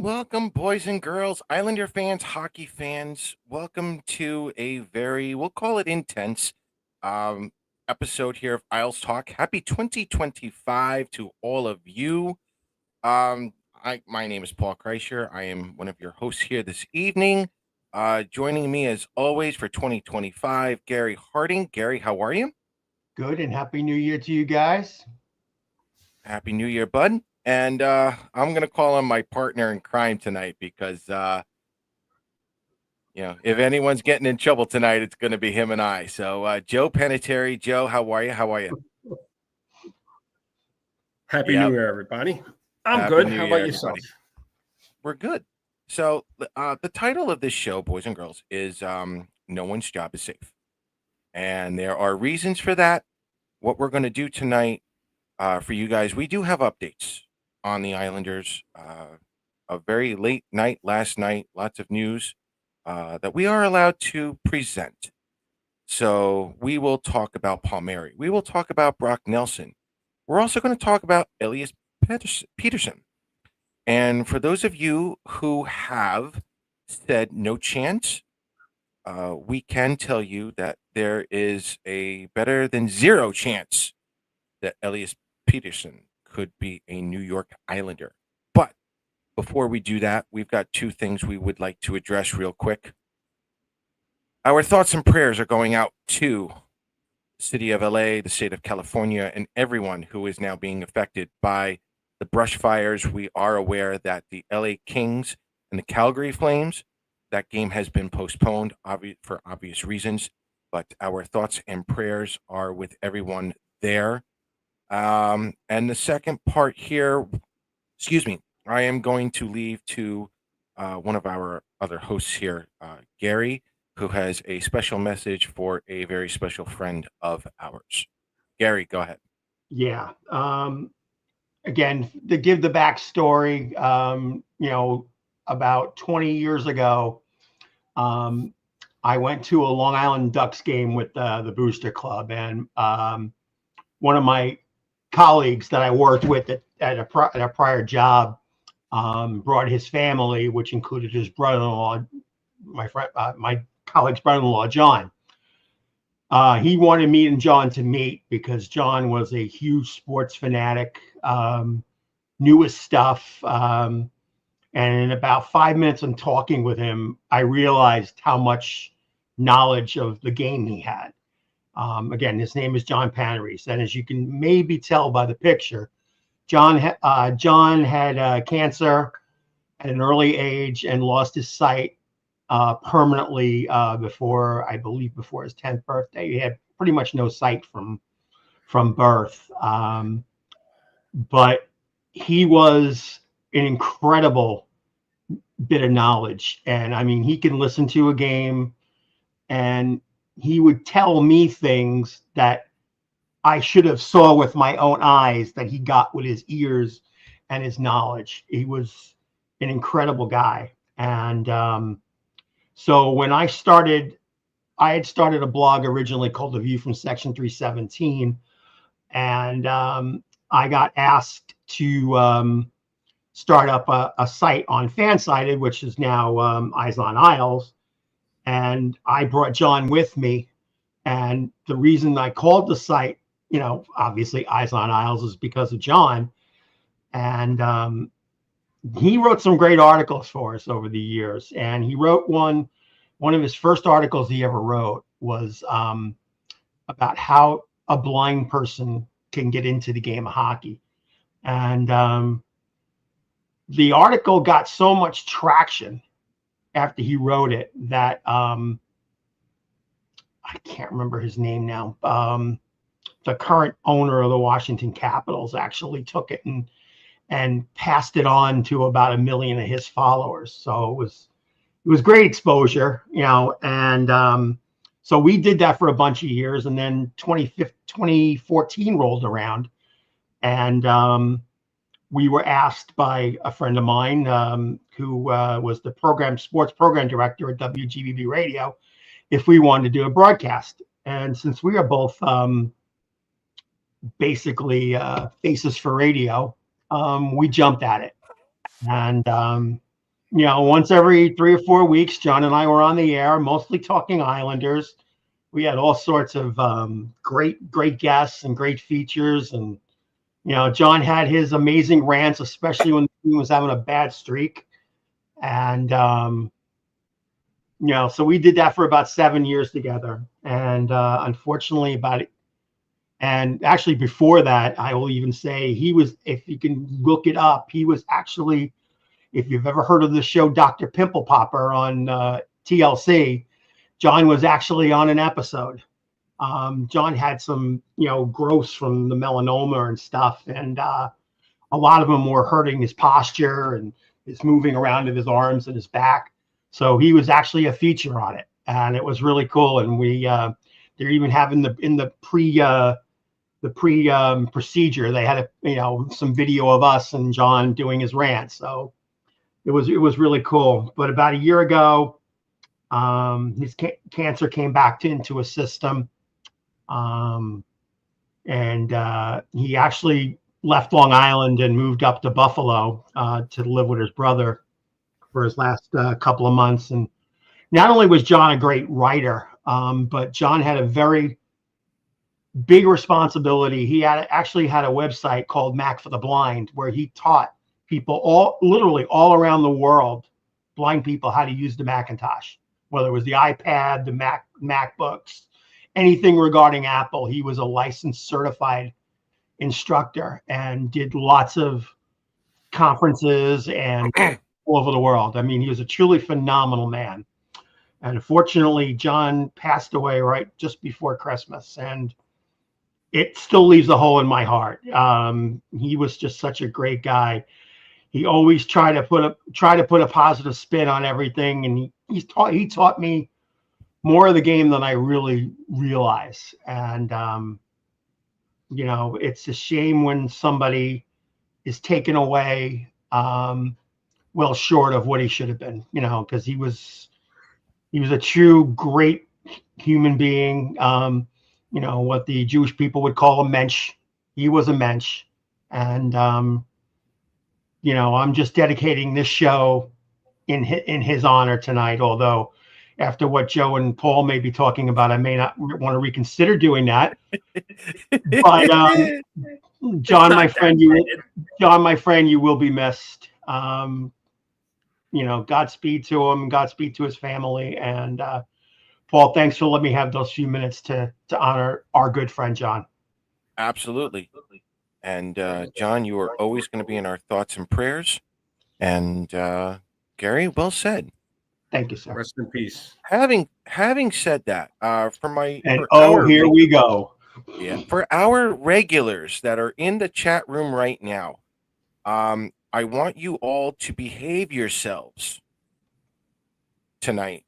welcome, boys and girls, Islander fans, hockey fans. Welcome to a we'll call it intense, um, episode here of Isles Talk. Happy 2025 to all of you. My name is Paul Kreischer. I am one of your hosts here this evening. Joining me as always for 2025, Gary Harding. Gary, how are you? Good and happy new year to you guys. Happy New Year, bud. And I'm gonna call him my partner in crime tonight because if anyone's getting in trouble tonight, it's going to be him and I. So, Joe Panettiere, Joe, how are you? How are you? Happy New Yep. Year, everybody. I'm Happy good. New How Year, about yourself? everybody. We're good. So, the title of this show, boys and girls, is "No One's Job is Safe," and there are reasons for that. What we're going to do tonight, for you guys, we do have updates on the Islanders. A very late night last night, lots of news that we are allowed to present. So we will talk about Palmieri. We will talk about Brock Nelson. We're also going to talk about Elias Peterson. And for those of you who have said no chance, we can tell you that there is a better than zero chance that Elias Peterson could be a New York Islander. But before we do that, we've got two things we would like to address real quick. Our thoughts and prayers are going out to the city of LA, the state of California, and everyone who is now being affected by the brush fires. We are aware that the LA Kings and the Calgary Flames, that game has been postponed for obvious reasons, but our thoughts and prayers are with everyone there. And the second part here, excuse me, I am going to leave to one of our other hosts here, Gary, who has a special message for a very special friend of ours. Gary, go ahead. Yeah. Again, to give the backstory, about 20 years ago, I went to a Long Island Ducks game with the Booster Club, and one of my colleagues that I worked with at a prior job brought his family, which included his brother-in-law, my colleague's brother-in-law, John. He wanted me and John to meet because John was a huge sports fanatic, knew his stuff. And in about 5 minutes of talking with him, I realized how much knowledge of the game he had. Again, his name is John Pannery. And as you can maybe tell by the picture, John had cancer at an early age and lost his sight permanently before his 10th birthday. He had pretty much no sight from birth. But he was an incredible bit of knowledge. And I mean, he can listen to a game and he would tell me things that I should have saw with my own eyes that he got with his ears and his knowledge. He was an incredible guy. And so when I had started a blog originally called The View from Section 317. And I got asked to start up a site on Fansided, which is now Eyes on Isles. And I brought John with me. And the reason I called the site, obviously Eyes on Isles, is because of John. And he wrote some great articles for us over the years. And he wrote one of his first articles he ever wrote was about how a blind person can get into the game of hockey. And the article got so much traction after he wrote it that I can't remember his name now. The current owner of the Washington Capitals actually took it and passed it on to about 1 million of his followers. So it was great exposure, and so we did that for a bunch of years. And then 2014 rolled around, and we were asked by a friend of mine who was the sports program director at WGBB Radio if we wanted to do a broadcast. And since we are both basically faces for radio, we jumped at it. And once every 3 or 4 weeks, John and I were on the air, mostly talking Islanders. We had all sorts of great guests and great features. And, John had his amazing rants, especially when the team was having a bad streak. And, so we did that for about 7 years together. And unfortunately, and actually before that, I will even say he was, if you can look it up, he was actually, if you've ever heard of the show Dr. Pimple Popper on TLC, John was actually on an episode. John had some, growths from the melanoma and stuff, and a lot of them were hurting his posture and his moving around of his arms and his back. So he was actually a feature on it, and it was really cool. And they're even having in the pre procedure, they had some video of us and John doing his rant. So it was really cool. But about a year ago, his cancer came back into his system. And he actually left Long Island and moved up to Buffalo to live with his brother for his last couple of months. And not only was John a great writer, but John had a very big responsibility. He actually had a website called Mac for the Blind, where he taught people literally all around the world, blind people, how to use the Macintosh, whether it was the iPad, the MacBooks, anything regarding Apple. He was a licensed certified instructor and did lots of conferences and all over the world. I mean, he was a truly phenomenal man. And unfortunately, John passed away right just before Christmas, and it still leaves a hole in my heart. He was just such a great guy. He always tried to put a positive spin on everything, and he taught me more of the game than I really realize. And it's a shame when somebody is taken away well short of what he should have been, because he was a true great human being. What the Jewish people would call a mensch. He was a mensch. And I'm just dedicating this show in his honor tonight, although after what Joe and Paul may be talking about, I may not want to reconsider doing that. But John, my friend, you will be missed. Godspeed to him, Godspeed to his family. And Paul, thanks for letting me have those few minutes to honor our good friend John. Absolutely. And John, you are always going to be in our thoughts and prayers. And Gary, well said. Thank you, sir. Rest in peace. Having said that, here we go. Yeah, for our regulars that are in the chat room right now, I want you all to behave yourselves tonight.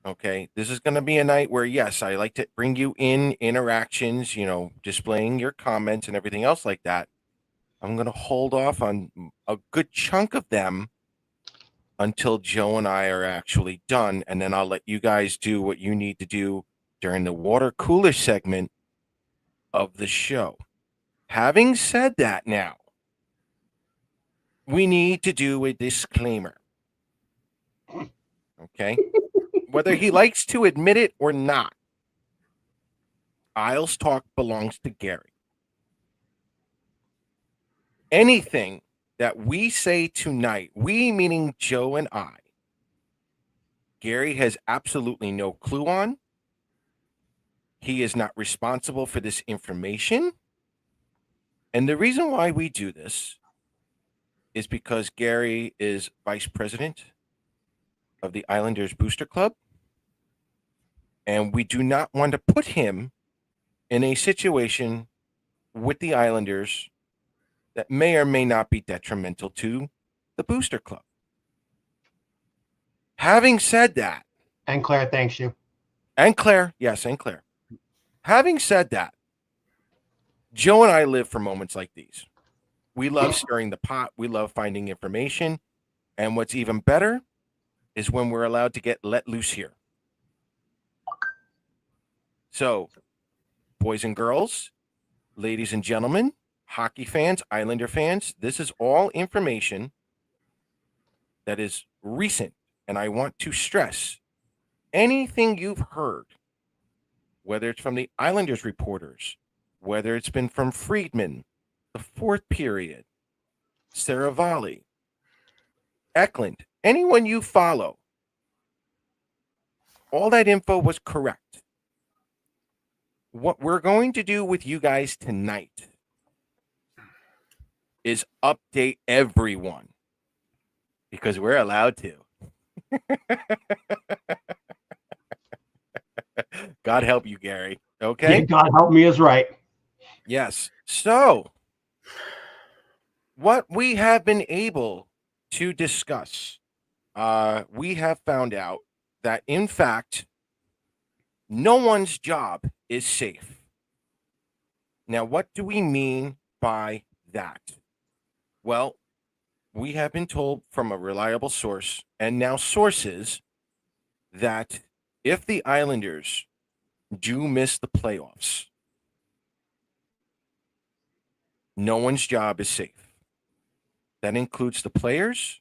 Okay, this is going to be a night where, yes, I like to bring you in interactions, displaying your comments and everything else like that. I'm going to hold off on a good chunk of them until Joe and I are actually done, and then I'll let you guys do what you need to do during the water cooler segment of the show. Having said that, now we need to do a disclaimer. Okay? Whether he likes to admit it or not, Isles Talk belongs to Gary. Anything that we say tonight, we meaning Joe and I, Gary has absolutely no clue on. He is not responsible for this information. And the reason why we do this is because Gary is vice president of the Islanders Booster Club. And we do not want to put him in a situation with the Islanders that may or may not be detrimental to the Booster Club. Having said that. And Claire thanks you. And Claire, yes, and Claire. Having said that, Joe and I live for moments like these. We love stirring the pot. We love finding information. And what's even better is when we're allowed to get let loose here. So, boys and girls, ladies and gentlemen, hockey fans, Islander fans, this is all information that is recent, and I want to stress anything you've heard, whether it's from the Islanders reporters, whether it's been from Friedman, the fourth period, Saravalli, Eklund, anyone you follow, all that info was correct. What we're going to do with you guys tonight is update everyone because we're allowed to. God help you, Gary. Okay. Yeah, God help me is right. Yes. So, what we have been able to discuss, we have found out that, in fact, no one's job is safe. Now, what do we mean by that? Well, we have been told from a reliable source and now sources that if the Islanders do miss the playoffs, no one's job is safe. That includes the players,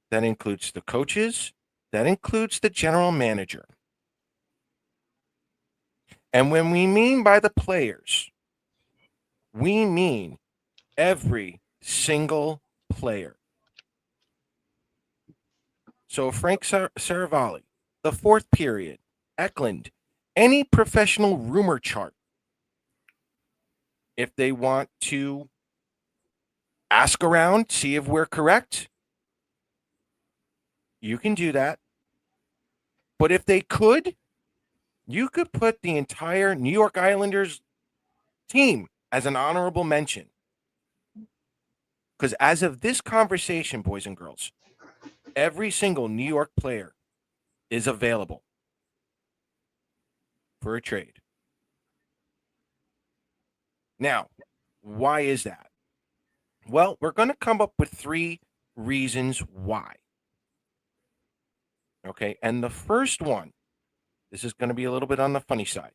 that includes the coaches, that includes the general manager. And when we mean by the players, we mean every single player. So Frank Saravalli, the fourth period, Eklund, any professional rumor chart, if they want to ask around, see if we're correct, you can do that. But if they could, you could put the entire New York Islanders team as an honorable mention. Because as of this conversation, boys and girls, every single New York player is available for a trade. Now, why is that? Well, we're going to come up with 3 reasons why. Okay, and the first one, this is going to be a little bit on the funny side.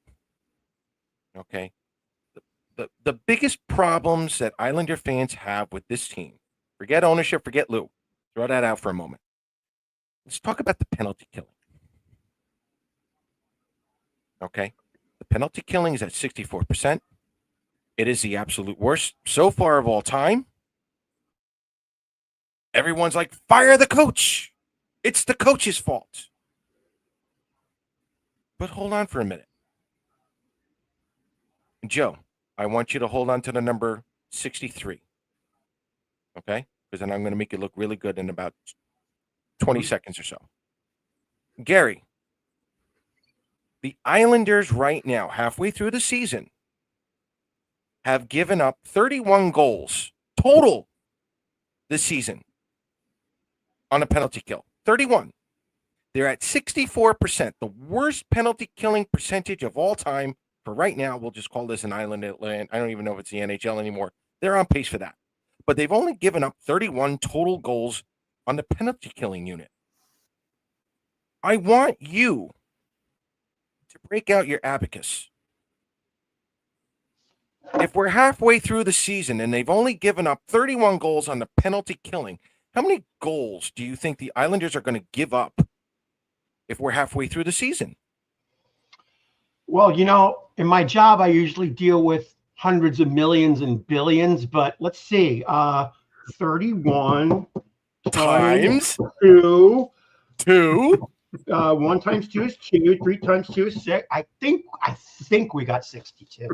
Okay, the biggest problems that Islander fans have with this team, forget ownership, forget Lou, throw that out for a moment. Let's talk about the penalty killing. Okay, the penalty killing is at 64%. It is the absolute worst so far of all time. Everyone's like, fire the coach. It's the coach's fault. But hold on for a minute. Joe, I want you to hold on to the number 63. Okay? Because then I'm going to make it look really good in about 20 seconds or so. Gary, the Islanders right now, halfway through the season, have given up 31 goals total this season on a penalty kill. 31. They're at 64%, the worst penalty killing percentage of all time. For right now, we'll just call this an island. I don't even know if it's the NHL anymore. They're on pace for that. But they've only given up 31 total goals on the penalty killing unit. I want you to break out your abacus. If we're halfway through the season and they've only given up 31 goals on the penalty killing, how many goals do you think the Islanders are going to give up if we're halfway through the season? Well, in my job, I usually deal with hundreds of millions and billions, but let's see, 31 times 2. 1 times 2 is 2. 3 times 2 is 6. I think we got 62.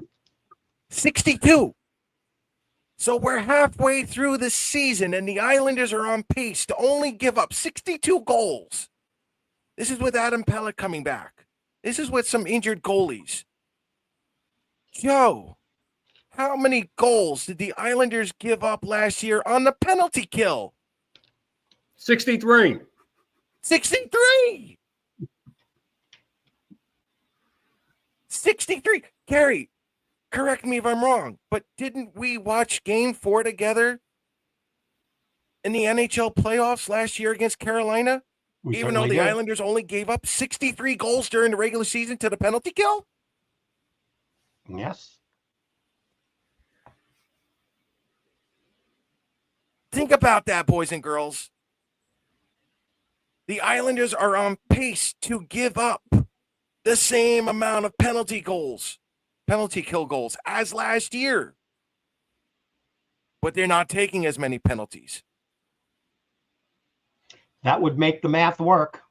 62. So we're halfway through the season, and the Islanders are on pace to only give up 62 goals. This is with Adam Pellet coming back. This is with some injured goalies. Joe, how many goals did the Islanders give up last year on the penalty kill? 63. 63. 63. Gary, correct me if I'm wrong, but didn't we watch Game 4 together in the NHL playoffs last year against Carolina? Even though the Islanders only gave up 63 goals during the regular season to the penalty kill? Yes. Think about that, boys and girls. The Islanders are on pace to give up the same amount of penalty kill goals as last year. But they're not taking as many penalties. That would make the math work.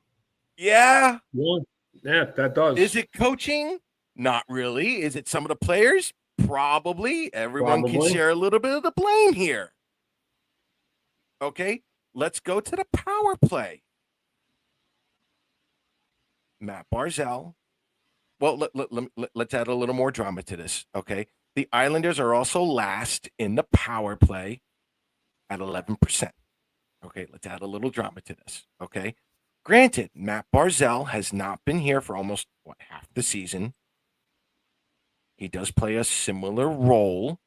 Yeah. Yeah, that does. Is it coaching? Not really. Is it some of the players? Probably. Everyone can share a little bit of the blame here. Okay, let's go to the power play. Matt Barzal. Well, let's add a little more drama to this, okay? The Islanders are also last in the power play at 11%. Okay, let's add a little drama to this, okay? Granted, Matt Barzal has not been here for almost, half the season. He does play a similar role,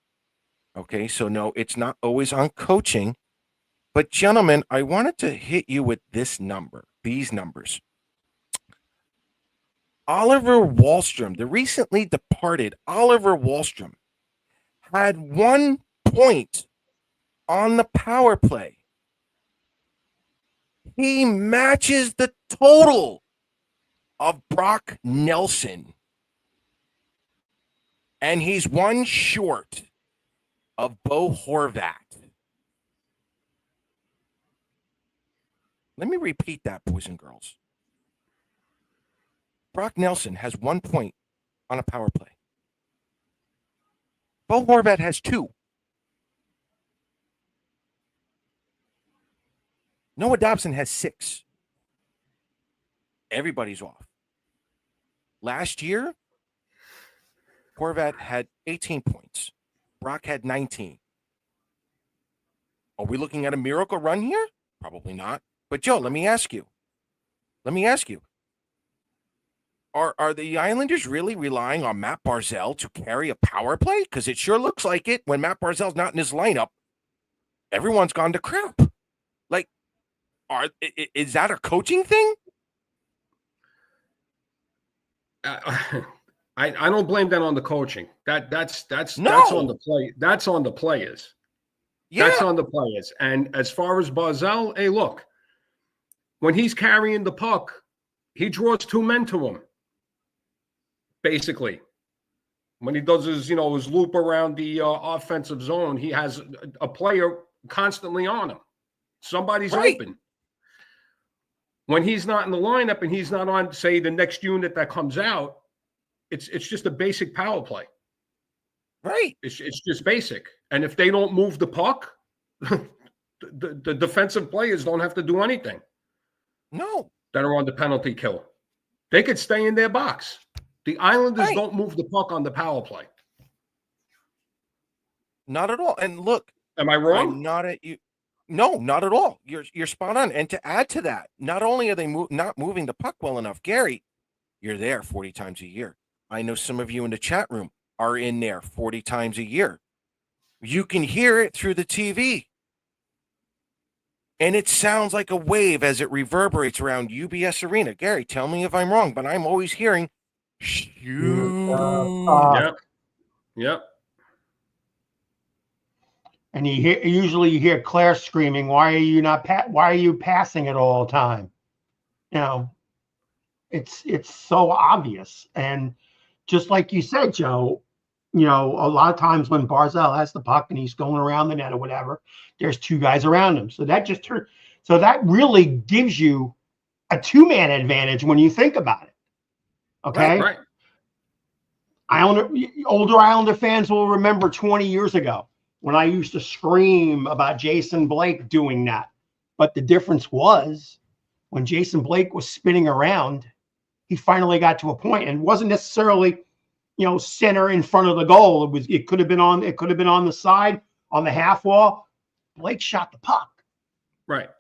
okay? So, no, it's not always on coaching. But, gentlemen, I wanted to hit you with these numbers. Oliver Wahlstrom, the recently departed Oliver Wahlstrom, had 1 point on the power play. He matches the total of Brock Nelson. And he's 1 short of Bo Horvat. Let me repeat that, boys and girls. Brock Nelson has 1 point on a power play. Bo Horvat has 2. Noah Dobson has 6. Everybody's off. Last year, Horvat had 18 points. Brock had 19. Are we looking at a miracle run here? Probably not. But, Joe, let me ask you. Are the Islanders really relying on Matt Barzal to carry a power play? Because it sure looks like it. When Matt Barzal's not in his lineup, everyone's gone to crap. Like, is that a coaching thing? I don't blame that on the coaching. That's No. on the play. That's on the players. Yeah. That's on the players. And as far as Barzal, hey, look, when he's carrying the puck, he draws 2 men to him. Basically, when he does his loop around the offensive zone, he has a player constantly on him. Somebody's open. When he's not in the lineup and he's not on, say, the next unit that comes out, it's just a basic power play. Right. It's just basic. And if they don't move the puck, the defensive players don't have to do anything. No. That are on the penalty kill. They could stay in their box. The Islanders don't move the puck on the power play. Not at all. And look, am I wrong? I'm not at you. No, not at all. You're spot on. And to add to that, not only are they not moving the puck well enough, Gary, you're there 40 times a year. I know some of you in the chat room are in there 40 times a year. You can hear it through the TV. And it sounds like a wave as it reverberates around UBS Arena. Gary, tell me if I'm wrong, but I'm always hearing Yep. And usually you hear Claire screaming, "Why are you not? Why are you passing it all the time?" It's so obvious. And just like you said, Joe, a lot of times when Barzal has the puck and he's going around the net or whatever, there's 2 guys around him. So that really gives you a 2-man advantage when you think about it. Okay. Right. Older Islander fans will remember 20 years ago when I used to scream about Jason Blake doing that. But the difference was when Jason Blake was spinning around, he finally got to a point, and it wasn't necessarily, center in front of the goal. It could have been on the side, on the half wall. Blake shot the puck. Right.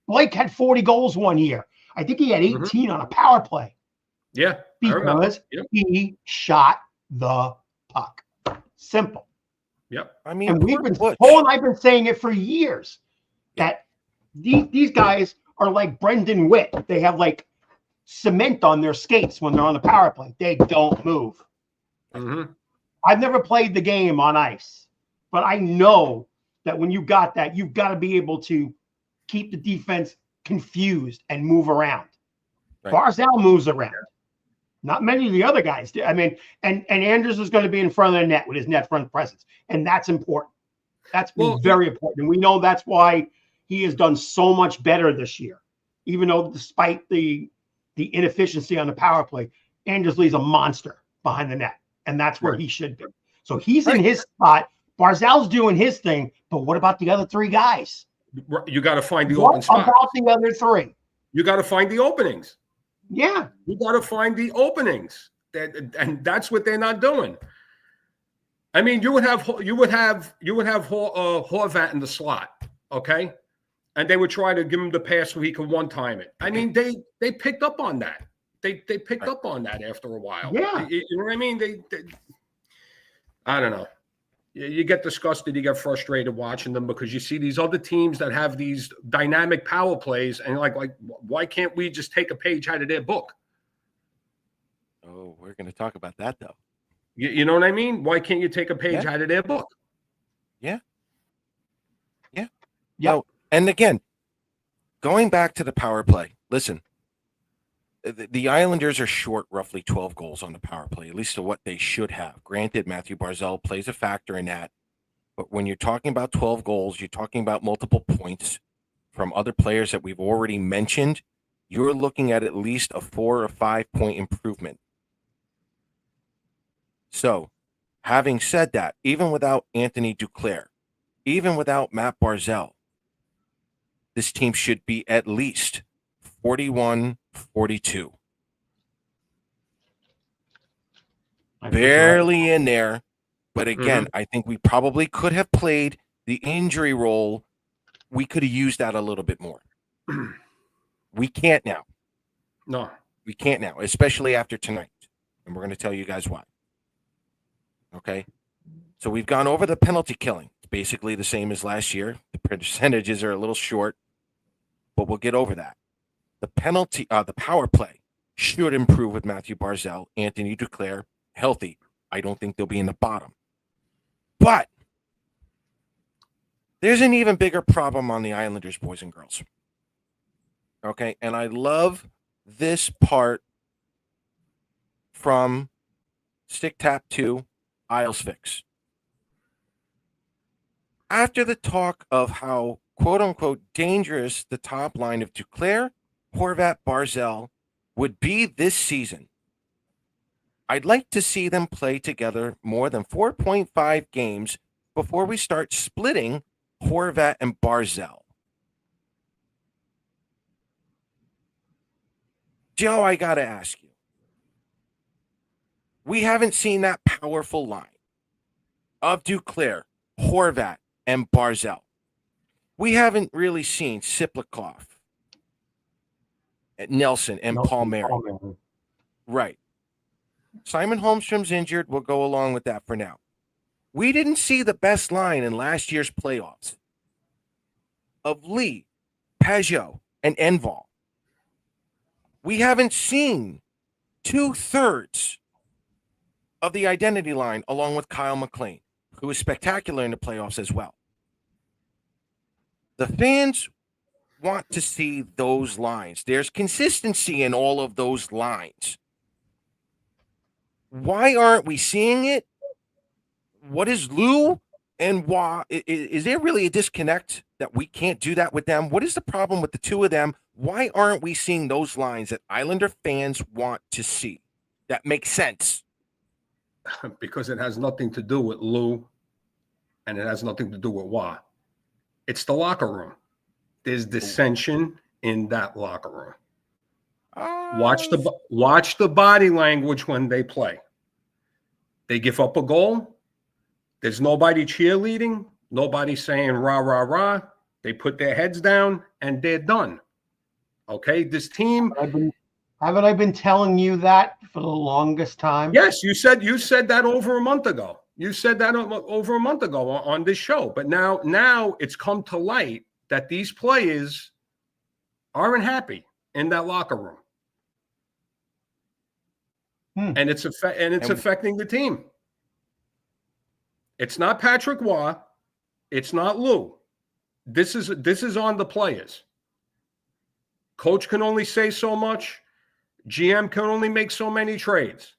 Blake had 40 goals one year. I think he had 18 on a power play. Yeah. Because he shot the puck. Simple. Yep. I mean, and Paul and I've been saying it for years that these guys are like Brendan Witt. They have like cement on their skates when they're on the power play. They don't move. Mm-hmm. I've never played the game on ice, but I know that when you got that, you've got to be able to keep the defense confused and move around. Right. Barzal moves around. Not many of the other guys do. I mean, and Andrews is going to be in front of the net with his net front presence, and that's important. That's very important, and we know that's why he has done so much better this year. Even though, despite the inefficiency on the power play, Andrews Lee's a monster behind the net, and that's where he should be. So he's in his spot. Barzal's doing his thing, but what about the other three guys? You got to find the open spots. What about the other three? You got to find the openings. Yeah, you got to find the openings, and that's what they're not doing. I mean, you would have Horvat in the slot, okay, and they would try to give him the pass so he could one time it. I mean, they picked up on that. They picked up on that after a while. Yeah, you know what I mean. They I don't know. You get disgusted, you get frustrated watching them because you see these other teams that have these dynamic power plays, and like why can't we just take a page out of their book? Oh, we're going to talk about that though. You know what I mean? Why can't you take a page out of their book? Yeah. No, and again, going back to the power play. Listen, the Islanders are short roughly 12 goals on the power play, at least to what they should have. Granted, Matthew Barzal plays a factor in that. But when you're talking about 12 goals, you're talking about multiple points from other players that we've already mentioned. You're looking at least a 4 or 5 point improvement. So, having said that, even without Anthony Duclair, even without Matt Barzal, this team should be at least 41-42. Barely in there. But again, I think we probably could have played the injury role. We could have used that a little bit more. We can't now. No. We can't now, especially after tonight. And we're going to tell you guys why. Okay? So we've gone over the penalty killing. It's basically the same as last year. The percentages are a little short, but we'll get over that. The power play should improve with Matthew Barzal, Anthony Duclair, healthy. I don't think they'll be in the bottom. But there's an even bigger problem on the Islanders, boys and girls. Okay, and I love this part from Stick Tap 2, Isles Fix. After the talk of how, quote-unquote, dangerous the top line of Duclair, Horvat, Barzal would be this season, I'd like to see them play together more than 4.5 games before we start splitting Horvat and Barzal. Joe, I got to ask you. We haven't seen that powerful line of Duclair, Horvat, and Barzal. We haven't really seen Siplikov, Nelson, and Palmieri. Right. Simon Holmstrom's injured. We'll go along with that for now. We didn't see the best line in last year's playoffs of Lee, Pajot, and Enval. We haven't seen 2/3 of the identity line along with Kyle McLean, who was spectacular in the playoffs as well. The fans want to see those lines. There's consistency in all of those lines. Why aren't we seeing it? What is Lou and why? Is there really a disconnect that we can't do that with them? What is the problem with the two of them? Why aren't we seeing those lines that Islander fans want to see? That makes sense. Because it has nothing to do with Lou and it has nothing to do with Wah. It's the locker room. There's dissension in that locker room. Watch the body language when they play. They give up a goal. There's nobody cheerleading, nobody saying rah, rah, rah. They put their heads down and they're done. Okay, this team. Haven't I been telling you that for the longest time? Yes, you said that over a month ago. You said that over a month ago on this show. But now it's come to light that these players aren't happy in that locker room. And it's affecting the team. It's not Patrick Waugh. It's not Lou. This is on the players. Coach can only say so much. GM can only make so many trades.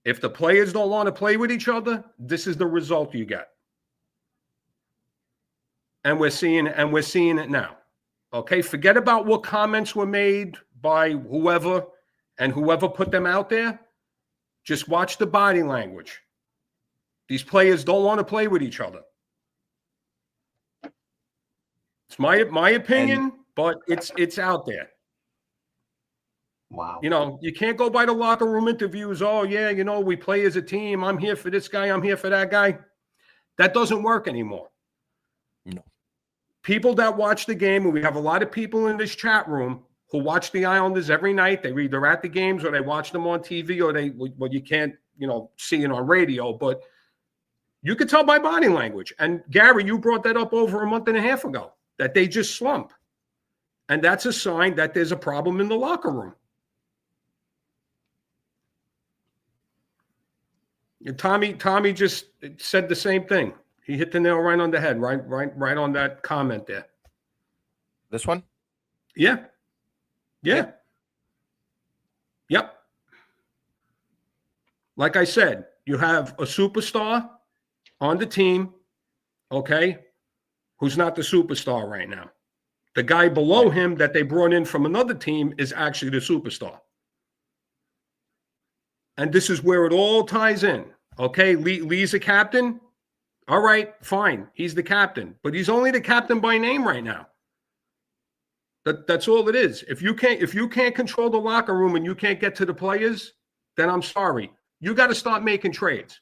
If the players don't want to play with each other, this is the result you get. And we're seeing it now. Okay, forget about what comments were made by whoever and whoever put them out there. Just watch the body language. These players don't want to play with each other. It's my opinion, but it's out there. Wow. You know, you can't go by the locker room interviews. Oh, yeah, you know, we play as a team. I'm here for this guy. I'm here for that guy. That doesn't work anymore. No. People that watch the game, and we have a lot of people in this chat room who watch the Islanders every night. They either at the games or they watch them on TV, or well, you can't, you know, see it on radio, but you could tell by body language. And Gary, you brought that up over a month and a half ago, that they just slump. And that's a sign that there's a problem in the locker room. And Tommy just said the same thing. He hit the nail right on the head, right on that comment there. This one? Yeah. Yep. Like I said, you have a superstar on the team, okay, who's not the superstar right now. The guy below him that they brought in from another team is actually the superstar. And this is where it all ties in. Okay, Lee's a captain. All right, fine. He's the captain, but he's only the captain by name right now. That's all it is. If you can't control the locker room and you can't get to the players, then I'm sorry. You got to start making trades.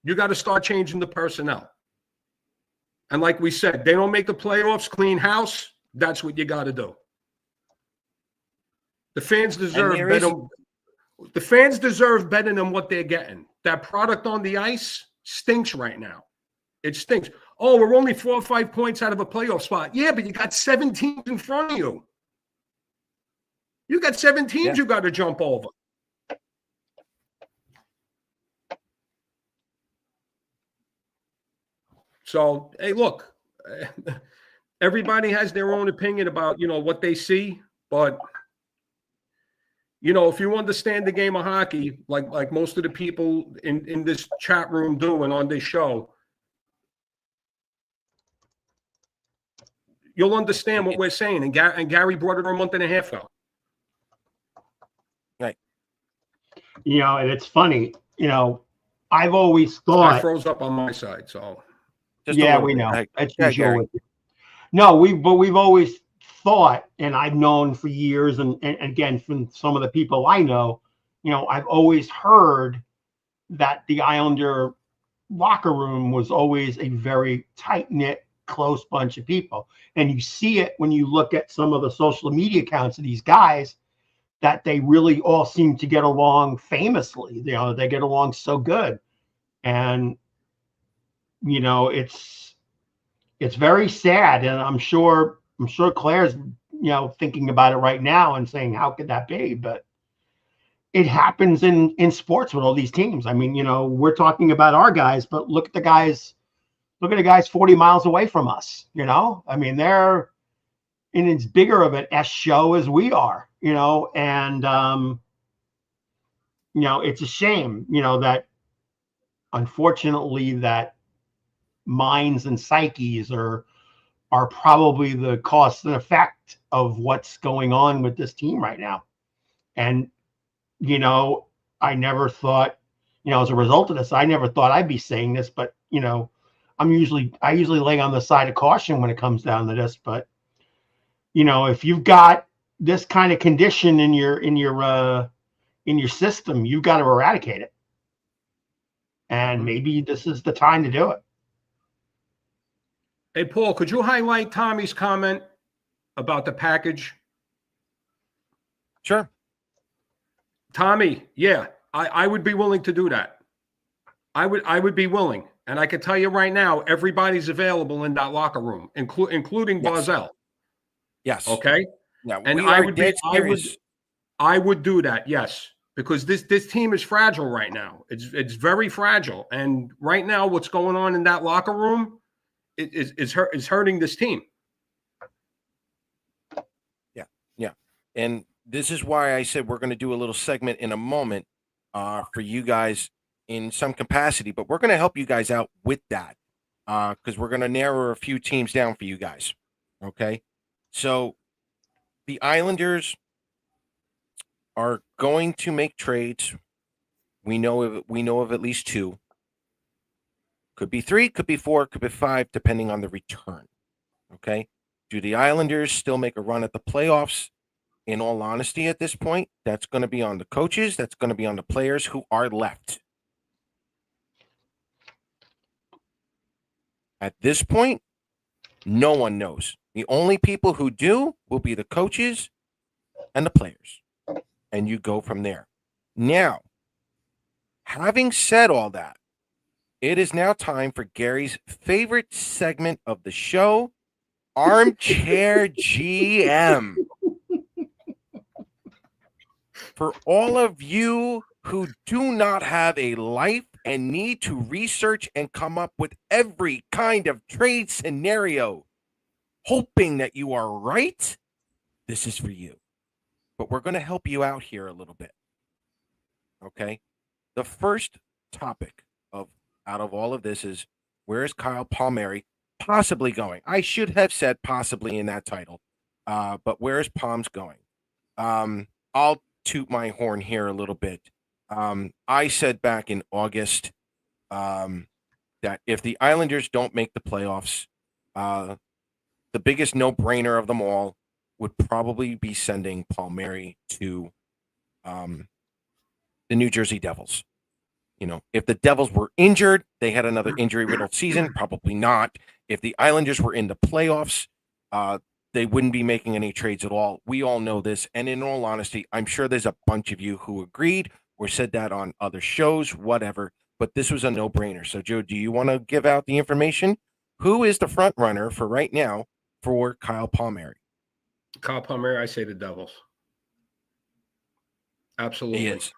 You got to start changing the personnel. And like we said, they don't make the playoffs, clean house. That's what you got to do. The fans deserve better. The fans deserve better than what they're getting. That product on the ice stinks right now. It stinks. Oh, we're only 4 or 5 points out of a playoff spot. Yeah, but you got 7 teams in front of you. You got 7 teams you got to jump over. So, hey, look, everybody has their own opinion about, you know, what they see, but you know, if you understand the game of hockey, like most of the people in this chat room do and on this show, you'll understand what we're saying. And Gary brought it a month and a half ago. Right. You know, and it's funny, you know, I've always thought. I froze up on my side, so. Yeah, we know. That's usual with you. No, but we've always thought, and I've known for years, and again, from some of the people I know, you know, I've always heard that the Islander locker room was always a very tight-knit, close bunch of people. And you see it when you look at some of the social media accounts of these guys, that they really all seem to get along famously. You know, they get along so good. And, you know, it's very sad. And I'm sure Claire's, you know, thinking about it right now and saying, how could that be? But it happens in sports with all these teams. I mean, you know, we're talking about our guys, but look at the guys 40 miles away from us, you know? I mean, they're in as bigger of an S show as we are, you know? And, you know, it's a shame, you know, that unfortunately that minds and psyches are probably the cause and effect of what's going on with this team right now. And, you know, I never thought, you know, as a result of this, I never thought I'd be saying this, but, you know, I usually lay on the side of caution when it comes down to this. But, you know, if you've got this kind of condition in your system, you've got to eradicate it. And maybe this is the time to do it. Hey, Paul, could you highlight Tommy's comment about the package? Sure. Tommy, yeah, I would be willing to do that. I would be willing. And I can tell you right now, everybody's available in that locker room, including Barzell. Yes. Okay. Yeah. And I would do that. Yes. Because this team is fragile right now. It's very fragile. And right now, what's going on in that locker room is hurting this team. Yeah. and this is why I said we're going to do a little segment in a moment for you guys in some capacity, but we're going to help you guys out with that because we're going to narrow a few teams down for you guys. Okay, so the Islanders are going to make trades. We know of at least 2. Could be 3, could be 4, could be 5, depending on the return. Okay. Do the Islanders still make a run at the playoffs? In all honesty, at this point, that's going to be on the coaches. That's going to be on the players who are left. At this point, no one knows. The only people who do will be the coaches and the players. And you go from there. Now, having said all that, it is now time for Gary's favorite segment of the show, Armchair GM. For all of you who do not have a life and need to research and come up with every kind of trade scenario, hoping that you are right, this is for you. But we're going to help you out here a little bit. Okay? The first topic out of all of this is, where is Kyle Palmieri possibly going? I should have said possibly in that title, but where is Palms going? I'll toot my horn here a little bit. I said back in August that if the Islanders don't make the playoffs, the biggest no-brainer of them all would probably be sending Palmieri to the New Jersey Devils. You know, if the Devils were injured, they had another injury-riddled season, probably not. If the Islanders were in the playoffs, they wouldn't be making any trades at all. We all know this. And in all honesty, I'm sure there's a bunch of you who agreed or said that on other shows, whatever. But this was a no-brainer. So, Joe, do you want to give out the information? Who is the front runner for right now for Kyle Palmieri? Kyle Palmieri, I say the Devils. Absolutely. He is.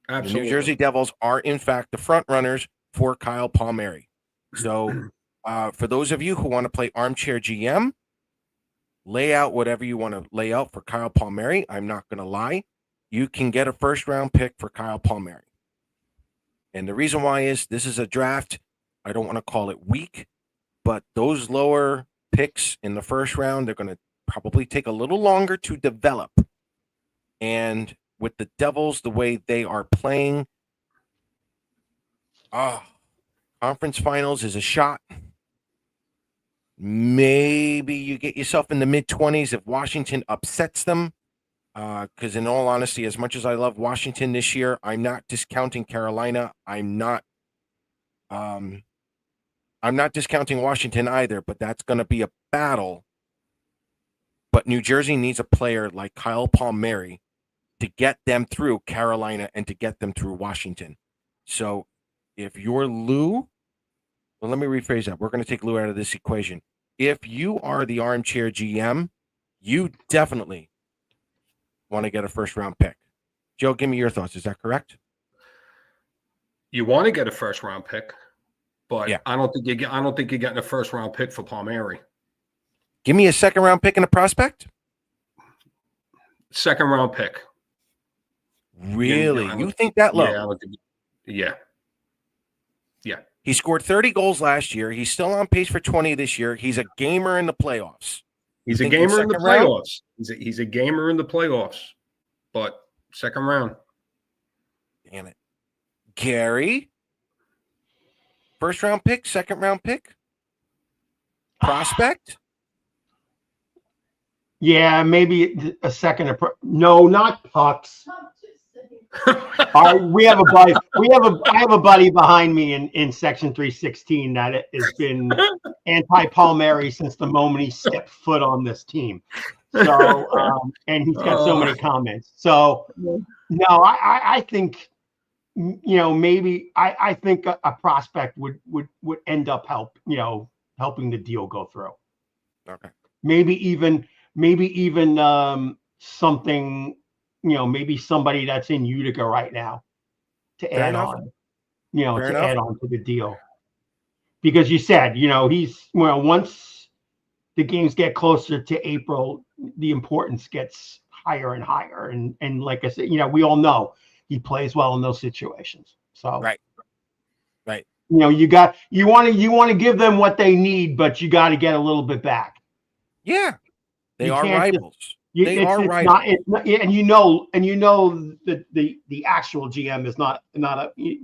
Absolutely. The New Jersey Devils are, in fact, the front runners for Kyle Palmieri. So, for those of you who want to play Armchair GM, lay out whatever you want to lay out for Kyle Palmieri. I'm not going to lie. You can get a first-round pick for Kyle Palmieri. And the reason why is this is a draft. I don't want to call it weak, but those lower picks in the first round, they're going to probably take a little longer to develop. And with the Devils, the way they are playing, conference finals is a shot. Maybe you get yourself in the mid-20s if Washington upsets them. Because in all honesty, as much as I love Washington this year, I'm not discounting Carolina. I'm not discounting Washington either, but that's going to be a battle. But New Jersey needs a player like Kyle Palmieri to get them through Carolina and to get them through Washington. So if you're Lou, well, let me rephrase that. We're going to take Lou out of this equation. If you are the Armchair GM, you definitely want to get a first-round pick. Joe, give me your thoughts. Is that correct? You want to get a first-round pick, but yeah. I don't think you're getting a first-round pick for Palmieri. Give me a second-round pick and a prospect. Second-round pick. Really? You think that low? Yeah. He scored 30 goals last year. He's still on pace for 20 this year. He's a gamer in the playoffs. He's a gamer in the playoffs. He's a gamer in the playoffs, but second round. Damn it. Gary, first round pick, second round pick, prospect. Yeah, maybe a second. No, not pucks. We have a buddy. I have a buddy behind me in section 316 that has been anti-Palmieri since the moment he stepped foot on this team. So, and he's got so many comments. So, no, I think, maybe I think a prospect would end up helping the deal go through. Okay. Maybe even something. Maybe somebody that's in Utica right now to add on, add on to the deal. Because you said, once the games get closer to April, the importance gets higher and higher. And like I said, we all know he plays well in those situations. So Right. you want to give them what they need, but you got to get a little bit back. Yeah. They You are can't just- rivals. They are it's rivals. not, and that the actual GM is not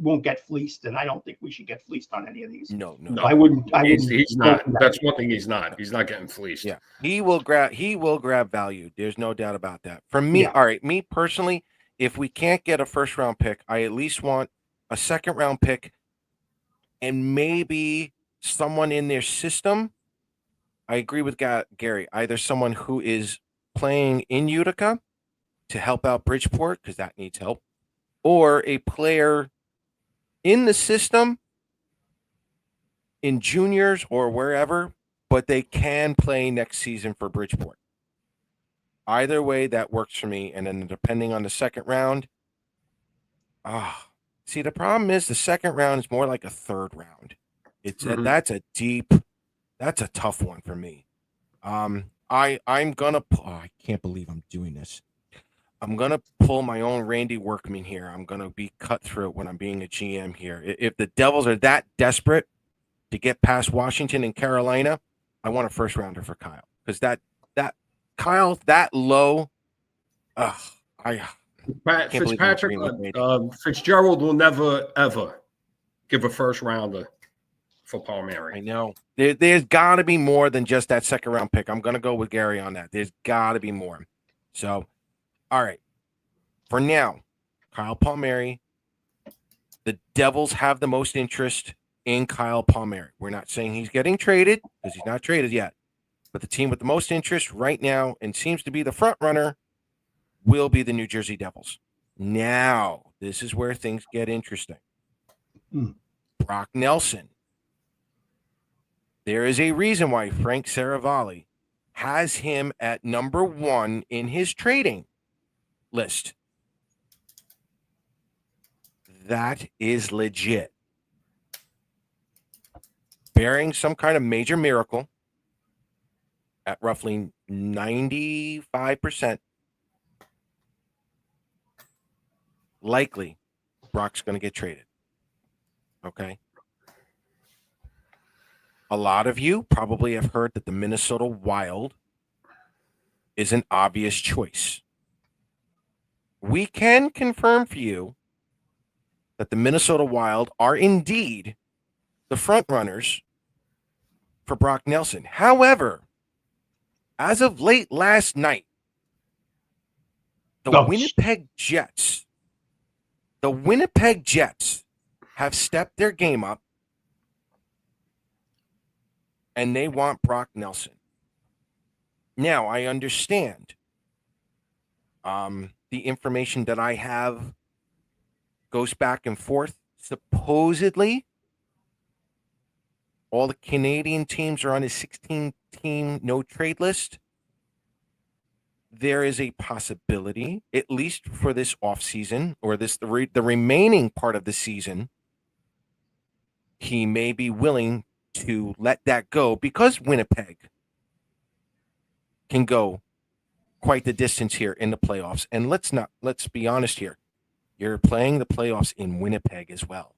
won't get fleeced, and I don't think we should get fleeced on any of these. No. So I wouldn't. He's not. That's one thing he's not. He's not getting fleeced. Yeah. He will grab value. There's no doubt about that. For me, Yeah. all right, me personally, if we can't get a first round pick, I at least want a second round pick and maybe someone in their system. I agree with Gary. Either someone who is playing in Utica to help out Bridgeport because that needs help, or a player in the system in juniors or wherever, but they can play next season for Bridgeport. Either way, that works for me. And then depending on the second round, see, the problem is the second round is more like a third round. It's that's a tough one for me. I'm gonna. I can't believe I'm doing this. I'm gonna pull my own Randy Workman here. I'm gonna be cutthroat when I'm being a GM here. If the Devils are that desperate to get past Washington and Carolina, I want a first rounder for Kyle because that Kyle that low. Fitzpatrick, Fitzgerald will never ever give a first rounder for Palmieri. I know. There's got to be more than just that second round pick. I'm going to go with Gary on that. There's got to be more. So, all right. For now, Kyle Palmieri, the Devils have the most interest in Kyle Palmieri. We're not saying he's getting traded because he's not traded yet. But the team with the most interest right now and seems to be the front runner will be the New Jersey Devils. Now, this is where things get interesting. Brock Nelson. There is a reason why Frank Saravalli has him at number 1 in his trading list. That is legit. Bearing some kind of major miracle at roughly 95%, likely Brock's going to get traded. Okay. A lot of you probably have heard that the Minnesota Wild is an obvious choice. We can confirm for you that the Minnesota Wild are indeed the front runners for Brock Nelson. However, as of late last night, the Winnipeg Jets have stepped their game up and they want Brock Nelson. Now, I understand the information that I have goes back and forth. Supposedly, all the Canadian teams are on his 16-team no-trade list. There is a possibility, at least for this offseason, or the remaining part of the season, he may be willing to let that go because Winnipeg can go quite the distance here in the playoffs. And let's be honest here. You're playing the playoffs in Winnipeg as well.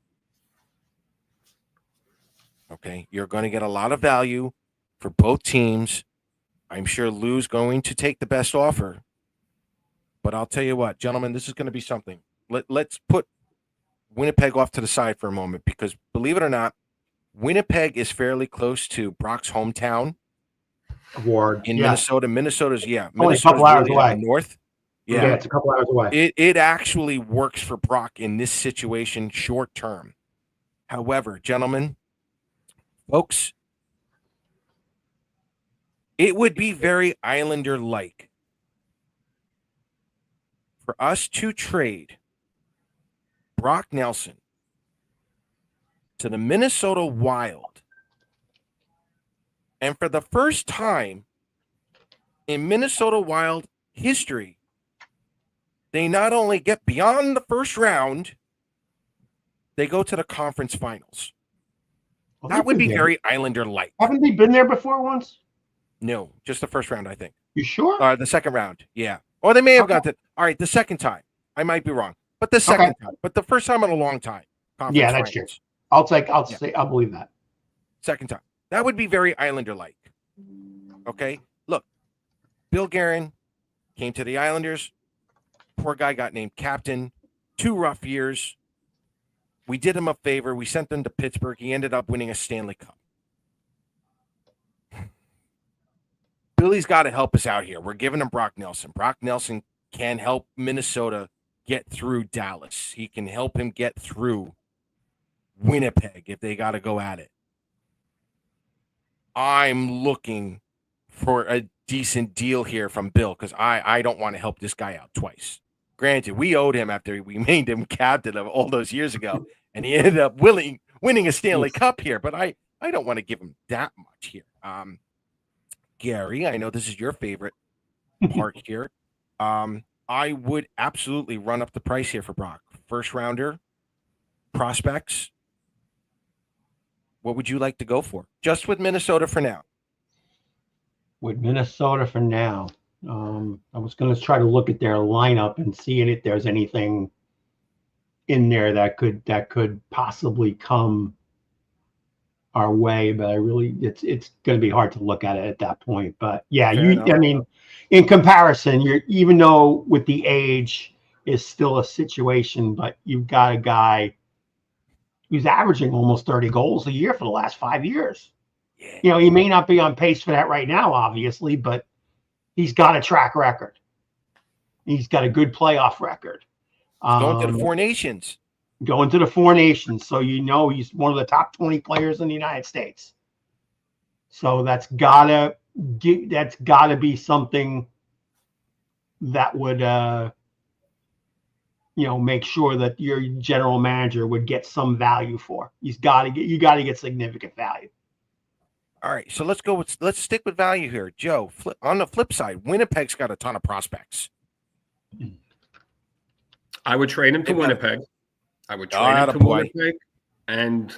Okay. You're going to get a lot of value for both teams. I'm sure Lou's going to take the best offer. But I'll tell you what, gentlemen, this is going to be something. Let's put Winnipeg off to the side for a moment because, believe it or not, Winnipeg is fairly close to Brock's hometown. Ward in Minnesota. Minnesota's only a couple hours really away. North. Yeah, it's a couple hours away. It actually works for Brock in this situation short term. However, gentlemen, folks, it would be very Islander-like for us to trade Brock Nelson to the Minnesota Wild. And for the first time in Minnesota Wild history, they not only get beyond the first round, they go to the conference finals. Well, that would be very Islander-like. Haven't they been there before once? No, just the first round, I think. You sure? The second round, yeah. Or they may have Okay. got it. All right, the second time. I might be wrong. But the second time. But the first time in a long time. Conference Yeah, that's true. finals. I'll believe that. Second time. That would be very Islander-like. Okay? Look, Bill Guerin came to the Islanders. Poor guy got named captain. 2 rough years. We did him a favor. We sent him to Pittsburgh. He ended up winning a Stanley Cup. Billy's got to help us out here. We're giving him Brock Nelson. Brock Nelson can help Minnesota get through Dallas. He can help him get through Winnipeg if they got to go at it. I'm looking for a decent deal here from Bill because I don't want to help this guy out twice. Granted, we owed him after we made him captain of all those years ago, and he ended up winning a Stanley Cup here, but I don't want to give him that much here. Gary, I know this is your favorite part here. I would absolutely run up the price here for Brock. First rounder, prospects. What would you like to go for? Just with Minnesota for now. With Minnesota for now. I was going to try to look at their lineup and see if there's anything in there that could possibly come our way, but it's going to be hard to look at it at that point. But yeah, I mean, in comparison, even though with the age is still a situation, but you've got a guy who's averaging almost 30 goals a year for the last 5 years. Yeah. You know, he may not be on pace for that right now, obviously, but he's got a track record. He's got a good playoff record. Going to the Four Nations. Going to the Four Nations. So, you know, he's one of the top 20 players in the United States. So that's gotta be something that would, make sure that your general manager would get some value for. You got to get significant value. All right, so let's stick with value here, Joe. On the flip side, Winnipeg's got a ton of prospects. I would trade him to Winnipeg. I would trade him to Winnipeg and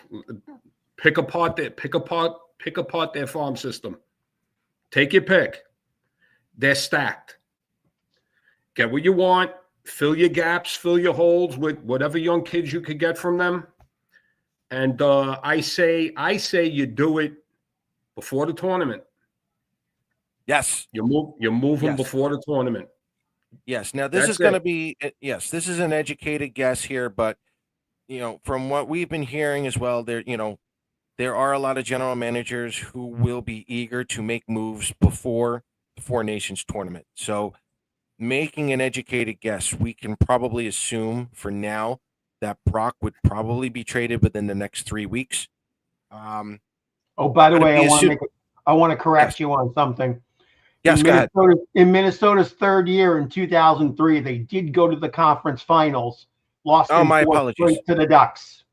pick apart their farm system. Take your pick. They're stacked. Get what you want. Fill your gaps. Fill your holes with whatever young kids you could get from them. And I say you do it before the tournament. Yes. You move them before the tournament. Yes. Now this is going to be this is an educated guess here, but from what we've been hearing as well, there are a lot of general managers who will be eager to make moves before the Four Nations tournament. So making an educated guess, we can probably assume for now that Brock would probably be traded within the next 3 weeks. Oh, by the way, I want to correct you on something. Yes, go ahead. In Minnesota's third year in 2003, they did go to the conference finals. Lost. Oh, my apologies. To the Ducks.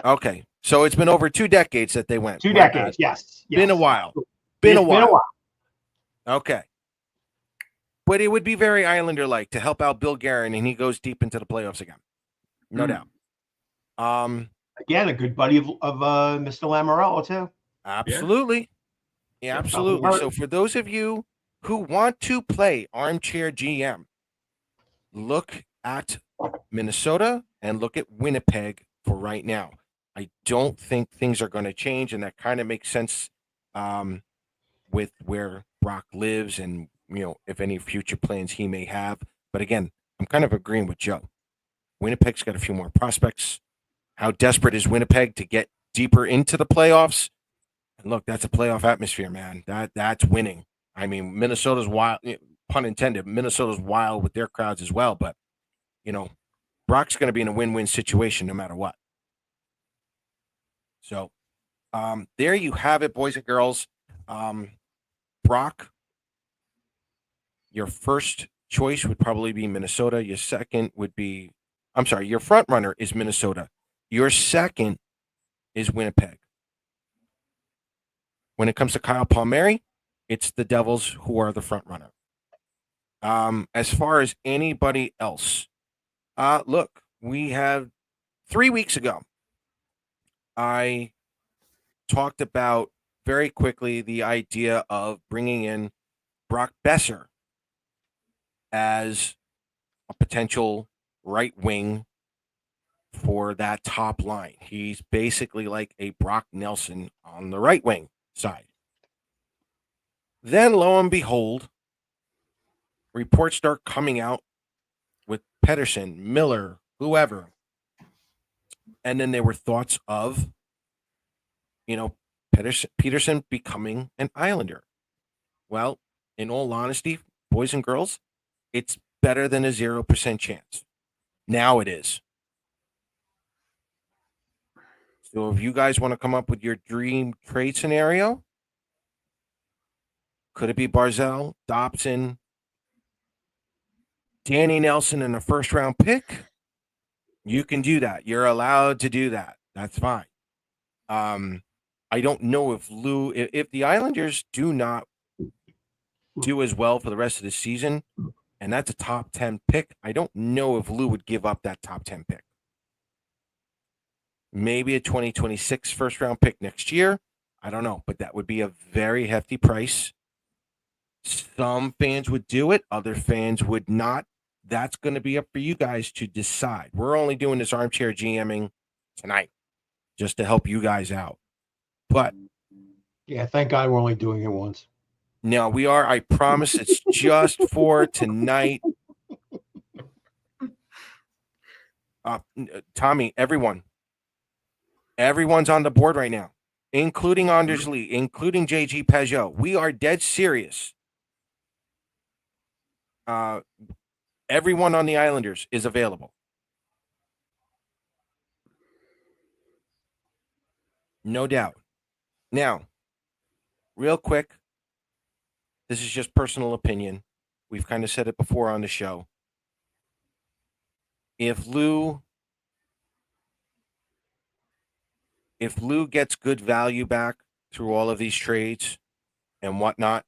Okay, so it's been over 2 decades that they went. 2 decades, yes. Been a while. Been a while. Okay. But it would be very Islander-like to help out Bill Guerin, and he goes deep into the playoffs again. No doubt. Again, a good buddy of Mr. Lamoriello, too. Absolutely. Yeah, absolutely. So for those of you who want to play Armchair GM, look at Minnesota and look at Winnipeg for right now. I don't think things are going to change, and that kind of makes sense with where Brock lives and, if any future plans he may have. But again, I'm kind of agreeing with Joe. Winnipeg's got a few more prospects. How desperate is Winnipeg to get deeper into the playoffs? And look, that's a playoff atmosphere, man. That's winning. I mean, Minnesota's wild, pun intended. Minnesota's wild with their crowds as well. But, Brock's going to be in a win-win situation no matter what. So there you have it, boys and girls. Brock, your first choice would probably be Minnesota. Your second would be, your front runner is Minnesota. Your second is Winnipeg. When it comes to Kyle Palmieri, it's the Devils who are the front runner. As far as anybody else, look, we have 3 weeks ago, I talked about very quickly the idea of bringing in Brock Besser as a potential right wing for that top line. He's basically like a Brock Nelson on the right wing side. Then, lo and behold, reports start coming out with Pedersen, Miller, whoever. And then there were thoughts of, Peterson becoming an Islander. Well, in all honesty, boys and girls, it's better than a 0% chance. Now it is. So if you guys want to come up with your dream trade scenario, could it be Barzell, Dobson, Danny Nelson, and a first round pick? You can do that. You're allowed to do that. That's fine. I don't know if if the Islanders do not do as well for the rest of the season, and that's a top 10 pick, I don't know if Lou would give up that top 10 pick. Maybe a 2026 first round pick next year. I don't know, but that would be a very hefty price. Some fans would do it, other fans would not. That's going to be up for you guys to decide. We're only doing this armchair GMing tonight just to help you guys out. But yeah, thank God we're only doing it once. no, we are. I promise it's just for tonight. Tommy, everyone's on the board right now, including Anders Lee, including JG Peugeot. We are dead serious. Everyone on the Islanders is available. No doubt. Now, real quick, this is just personal opinion. We've kind of said it before on the show. If Lou gets good value back through all of these trades and whatnot,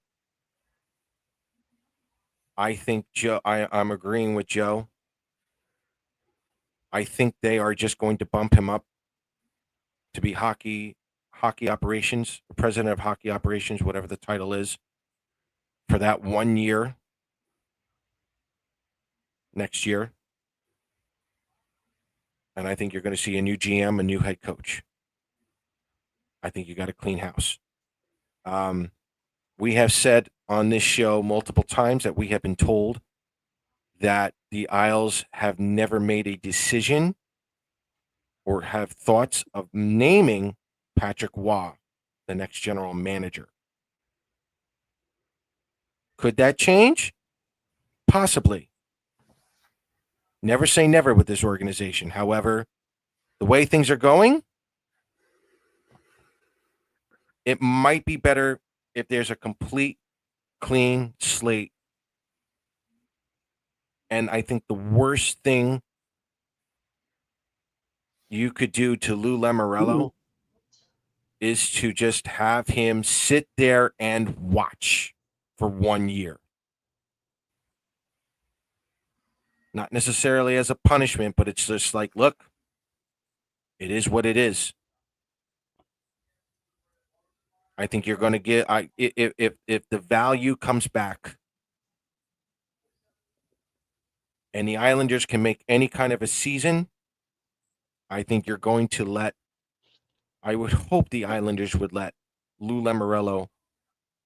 I think Joe, I'm agreeing with Joe. I think they are just going to bump him up to be hockey operations, president of hockey operations, whatever the title is, for that 1 year next year. And I think you're going to see a new GM, a new head coach. I think you got a clean house. We have said on this show multiple times that we have been told that the Isles have never made a decision or have thoughts of naming Patrick Waugh the next general manager. Could that change? Possibly. Never say never with this organization. However, the way things are going, it might be better if there's a complete clean slate. And I think the worst thing you could do to Lou Lamoriello is to just have him sit there and watch for 1 year. Not necessarily as a punishment, but it's just like, look, it is what it is. I think you're going to get if the value comes back and the Islanders can make any kind of a season, I think you're going to I would hope the Islanders would let Lou Lamoriello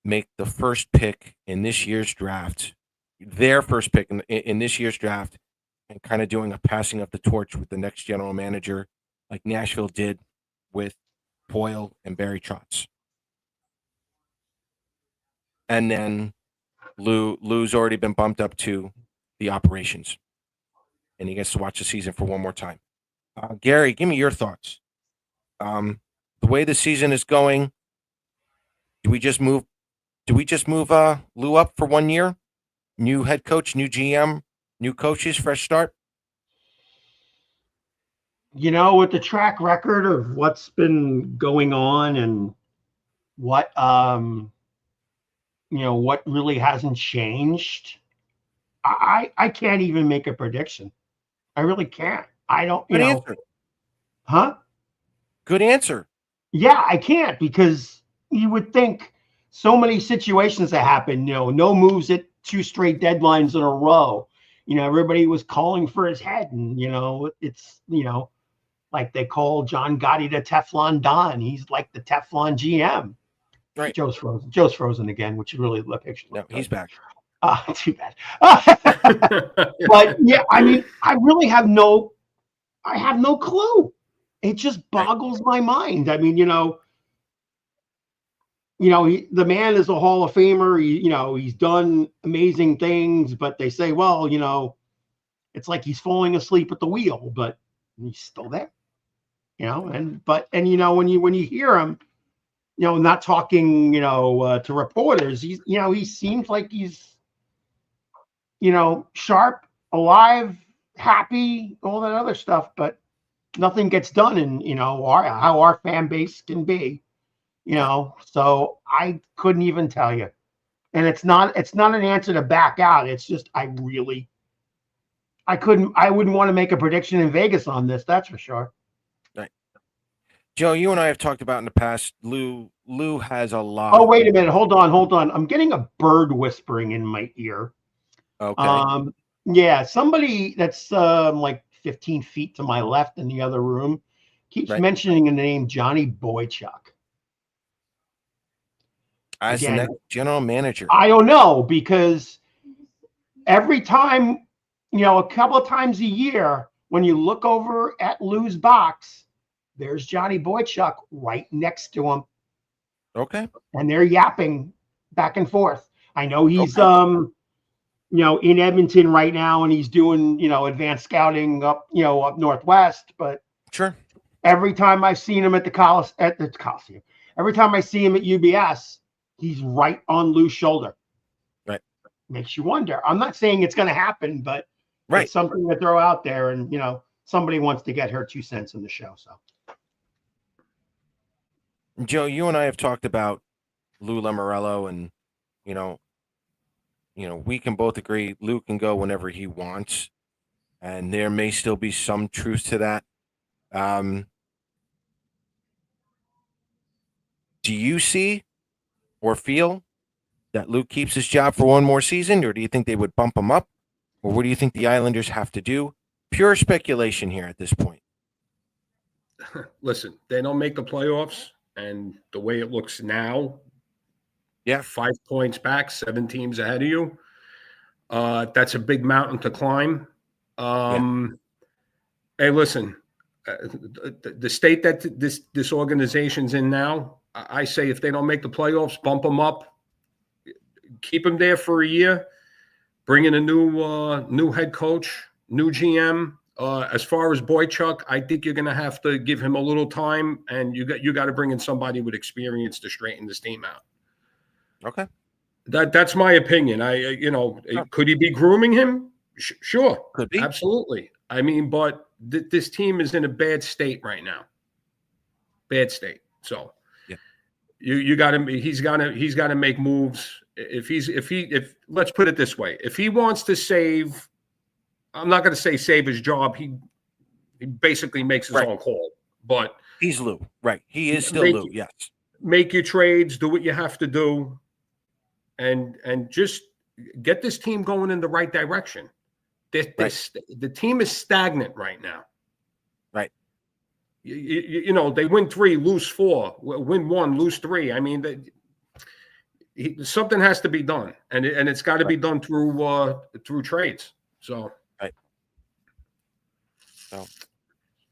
make the first pick in this year's draft, their first pick in this year's draft, and kind of doing a passing of the torch with the next general manager like Nashville did with Poyle and Barry Trotz. And then Lou's already been bumped up to the operations, and he gets to watch the season for one more time. Gary, give me your thoughts. The way the season is going, do we just move Lou up for 1 year? New head coach, new GM, new coaches, fresh start? With the track record of what's been going on and what what really hasn't changed, I can't even make a prediction. I really can't. I don't, Good answer. Huh? Good answer. Yeah, I can't, because you would think so many situations that happen, no moves at 2 straight deadlines in a row. Everybody was calling for his head, and it's like they call John Gotti the Teflon Don. He's like the Teflon GM. Right. Joe's frozen. Joe's frozen again, which really the picture. No, he's back. Too bad. But yeah, I mean, I have no clue. It just boggles my mind. I mean, the man is a Hall of Famer. He's done amazing things, but they say, well, it's like he's falling asleep at the wheel, but he's still there. When you hear him, not talking, to reporters, he seems like he's, sharp, alive, happy, all that other stuff, but nothing gets done in, how our fan base can be, so I couldn't even tell you. And it's not an answer to back out. It's just, I wouldn't want to make a prediction in Vegas on this. That's for sure. Right. Joe, you and I have talked about in the past, Lou has a lot. Oh, wait a minute. Hold on. I'm getting a bird whispering in my ear. Okay. Yeah, somebody that's like 15 feet to my left in the other room keeps mentioning the name Johnny Boychuk. As the next general manager. I don't know, because every time, a couple of times a year, when you look over at Lou's box, there's Johnny Boychuk right next to him. Okay. And they're yapping back and forth. I know he's in Edmonton right now, and he's doing, advanced scouting up northwest, but sure. Every time I've seen him at the Coliseum, every time I see him at UBS, he's right on Lou's shoulder. Right. Makes you wonder. I'm not saying it's going to happen, but it's something to throw out there, and somebody wants to get her 2 cents in the show. So, Joe, you and I have talked about Lou Lamoriello, and we can both agree Lou can go whenever he wants, and there may still be some truth to that. Do you see or feel that Lou keeps his job for one more season, or do you think they would bump him up, or what do you think the Islanders have to do? Pure speculation here at this point. Listen, they don't make the playoffs, and the way it looks now, 5 points back, 7 teams ahead of you. That's a big mountain to climb. Hey, listen, the state that this organization's in now, I say if they don't make the playoffs, bump them up, keep them there for a year, bring in a new head coach, new GM. As far as Boychuk, I think you're going to have to give him a little time, and you got to bring in somebody with experience to straighten this team out. Okay. That's my opinion. Could he be grooming him? Sure. Could be. Absolutely. I mean, but this team is in a bad state right now. Bad state. So he's got to make moves. If let's put it this way, if he wants to save, I'm not going to say save his job. He basically makes his own call, but he's Lou, right? He is still Lou. Yes. Make your trades, do what you have to do, and just get this team going in the right direction. The team is stagnant right now. Right. They win 3, lose 4, win 1, lose 3. I mean, something has to be done, and it's got to be done through trades. So. Right. So,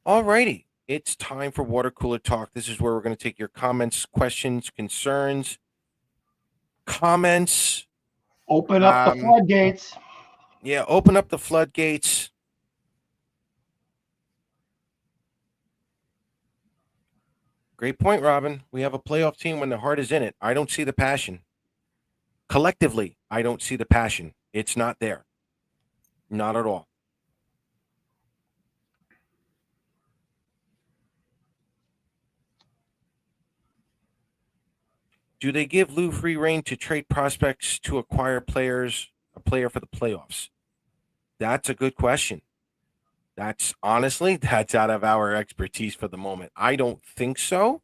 all righty. It's time for Water Cooler Talk. This is where we're going to take your comments, questions, concerns, comments. Open up the floodgates. Yeah, open up the floodgates. Great point, Robin. We have a playoff team when the heart is in it. I don't see the passion. Collectively, I don't see the passion. It's not there. Not at all. Do they give Lou free reign to trade prospects to acquire a player for the playoffs? That's a good question. That's out of our expertise for the moment. I don't think so.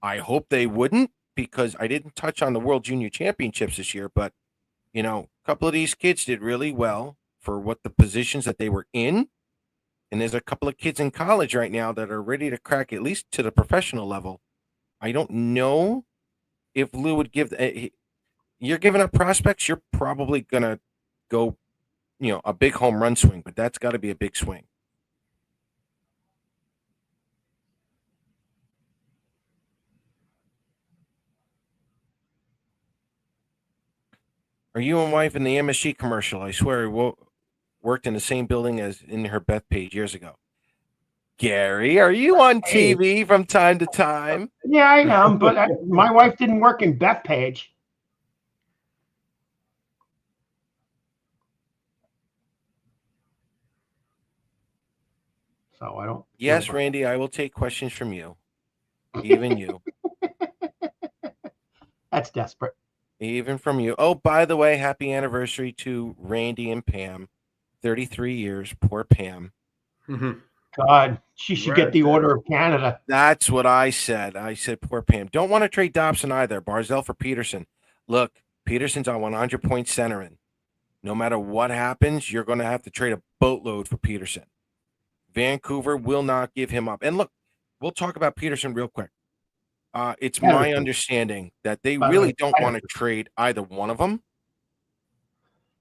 I hope they wouldn't, because I didn't touch on the World Junior Championships this year, but A couple of these kids did really well for what the positions that they were in. And there's a couple of kids in college right now that are ready to crack at least to the professional level. I don't know if Lou would give. You're giving up prospects. You're probably gonna go, a big home run swing, but that's got to be a big swing. Are you and wife in the MSG commercial? I swear, worked in the same building as in her Bethpage years ago. Gary, are you on TV from time to time? Yeah, I am, but my wife didn't work in Bethpage. So I don't. Yes, Randy, I will take questions from you. Even you. That's desperate. Even from you. Oh, by the way, happy anniversary to Randy and Pam. 33 years. Poor Pam. God, she should get the Order of Canada. That's what I said. I said, poor Pam. Don't want to trade Dobson either. Barzell for Peterson. Look, Peterson's on 100-point centering. No matter what happens, you're going to have to trade a boatload for Peterson. Vancouver will not give him up. And look, we'll talk about Peterson real quick. It's my understanding that they really don't want to trade either one of them.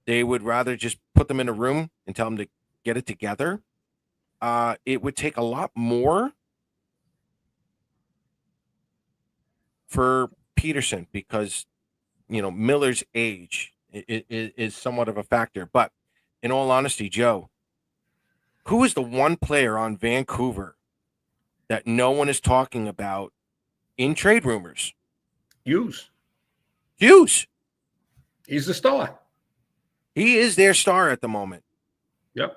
They would rather just put them in a room and tell them to get it together. It would take a lot more for Peterson because, Miller's age is somewhat of a factor. But in all honesty, Joe, who is the one player on Vancouver that no one is talking about in trade rumors? Hughes. He's the star. He is their star at the moment. Yep.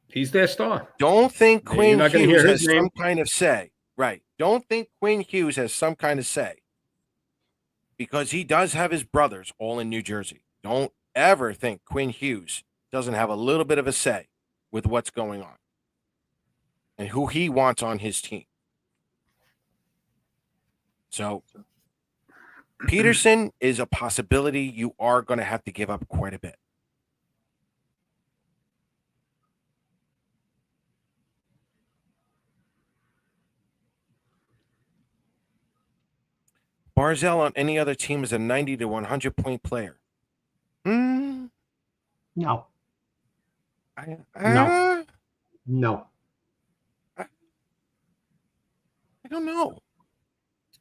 He's their star. Don't think Quinn Hughes has name. some kind of say. Right. Don't think Quinn Hughes has some kind of say. Because he does have his brothers all in New Jersey. Don't ever think Quinn Hughes doesn't have a little bit of a say with what's going on and who he wants on his team. So Peterson is a possibility. You are going to have to give up quite a bit. Barzell on any other team is a 90 to 100-point player. No. No. No. I don't know.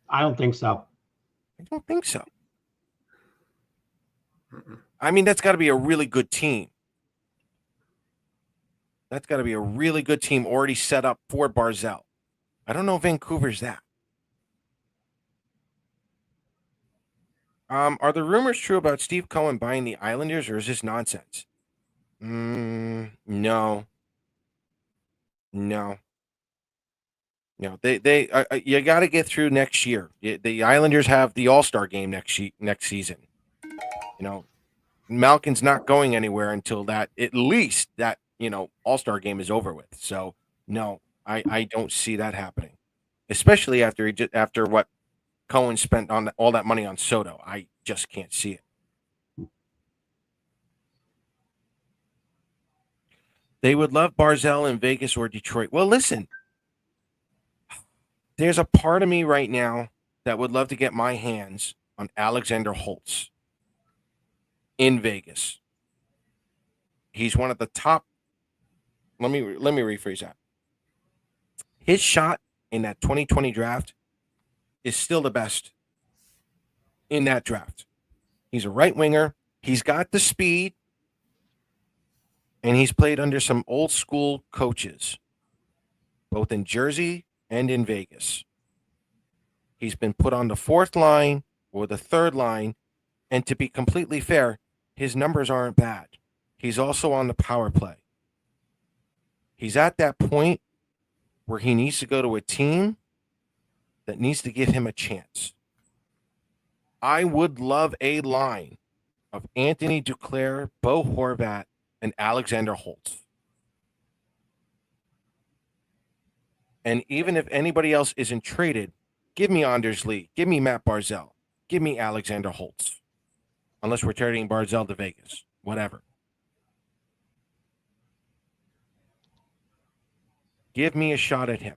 I don't think so. I don't think so. I mean, that's got to be a really good team. That's got to be a really good team already set up for Barzell. I don't know if Vancouver's that. Are the rumors true about Steve Cohen buying the Islanders, or is this nonsense? No. They you got to get through next year. The Islanders have the All-Star game next season. Malkin's not going anywhere until at least that All-Star game is over with. So no, I don't see that happening, especially after what Cohen spent on all that money on Soto. I just can't see it. They would love Barzell in Vegas or Detroit. Well, listen, there's a part of me right now that would love to get my hands on Alexander Holtz in Vegas. He's one of the top. Let me rephrase that. His shot in that 2020 draft is still the best in that draft. He's a right winger. He's got the speed, and he's played under some old school coaches, both in Jersey and in Vegas. He's been put on the fourth line or the third line, and to be completely fair, his numbers aren't bad. He's also on the power play. He's at that point where he needs to go to a team that needs to give him a chance. I would love a line of Anthony Duclair, Bo Horvat, and Alexander Holtz. And even if anybody else isn't traded, give me Anders Lee. Give me Matt Barzell. Give me Alexander Holtz. Unless we're trading Barzell to Vegas. Whatever. Give me a shot at him.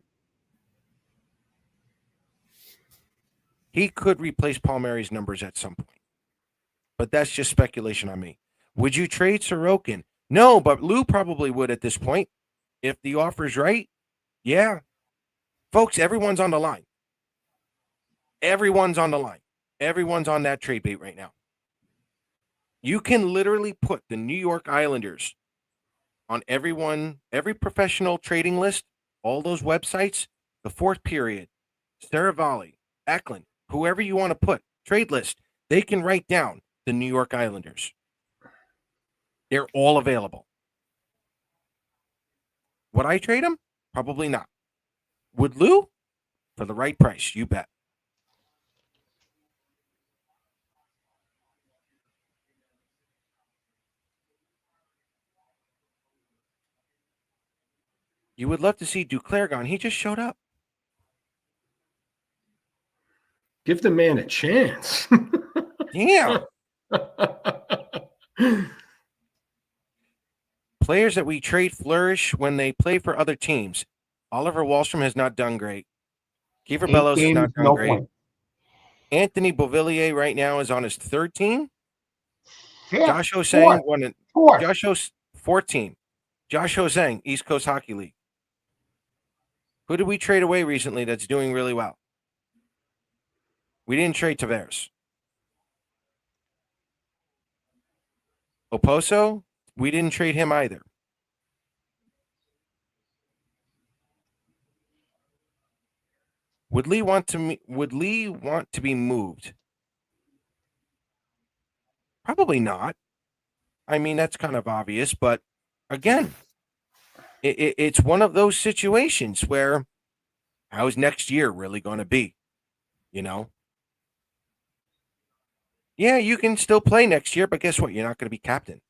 He could replace Palmieri's numbers at some point. But that's just speculation on me. Would you trade Sorokin? No, but Lou probably would at this point. If the offer's right, yeah. Folks, everyone's on the line. Everyone's on the line. Everyone's on that trade bait right now. You can literally put the New York Islanders on every professional trading list, all those websites, the fourth period, Saravalli, Eklund, whoever you want to put, trade list, they can write down the New York Islanders. They're all available. Would I trade them? Probably not. Would Lou? For the right price, you bet. You would love to see Duclair gone. He just showed up. Give the man a chance. Damn. Players that we trade flourish when they play for other teams. Oliver Wahlstrom has not done great. Kiefer 8 Bellows has games, not done no great. point. Anthony Beauvillier right now is on his third team. Fifth, Josh Hosang fourth. Josh Hos 14. Josh Hosang, East Coast Hockey League. Who did we trade away recently that's doing really well? We didn't trade Tavares. Oposo, we didn't trade him either. Would Lee want to be moved? Probably not. I mean, that's kind of obvious, but again, it's one of those situations where how's next year really going to be? You know? Yeah, you can still play next year, but guess what? You're not going to be captain.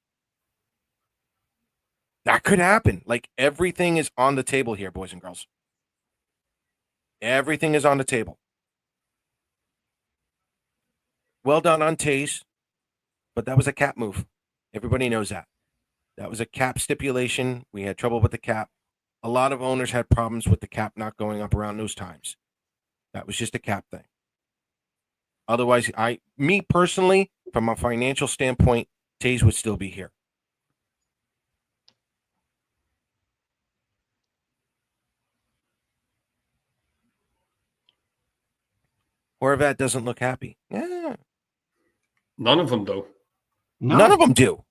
That could happen. Like, everything is on the table here, boys and girls. Everything is on the table. Well done on Taze, but that was a cap move. Everybody knows that. That was a cap stipulation. We had trouble with the cap. A lot of owners had problems with the cap not going up around those times. That was just a cap thing. Otherwise, me personally, from a financial standpoint, Taze would still be here. Horvat doesn't look happy. Yeah. None of them do. No, None of them do.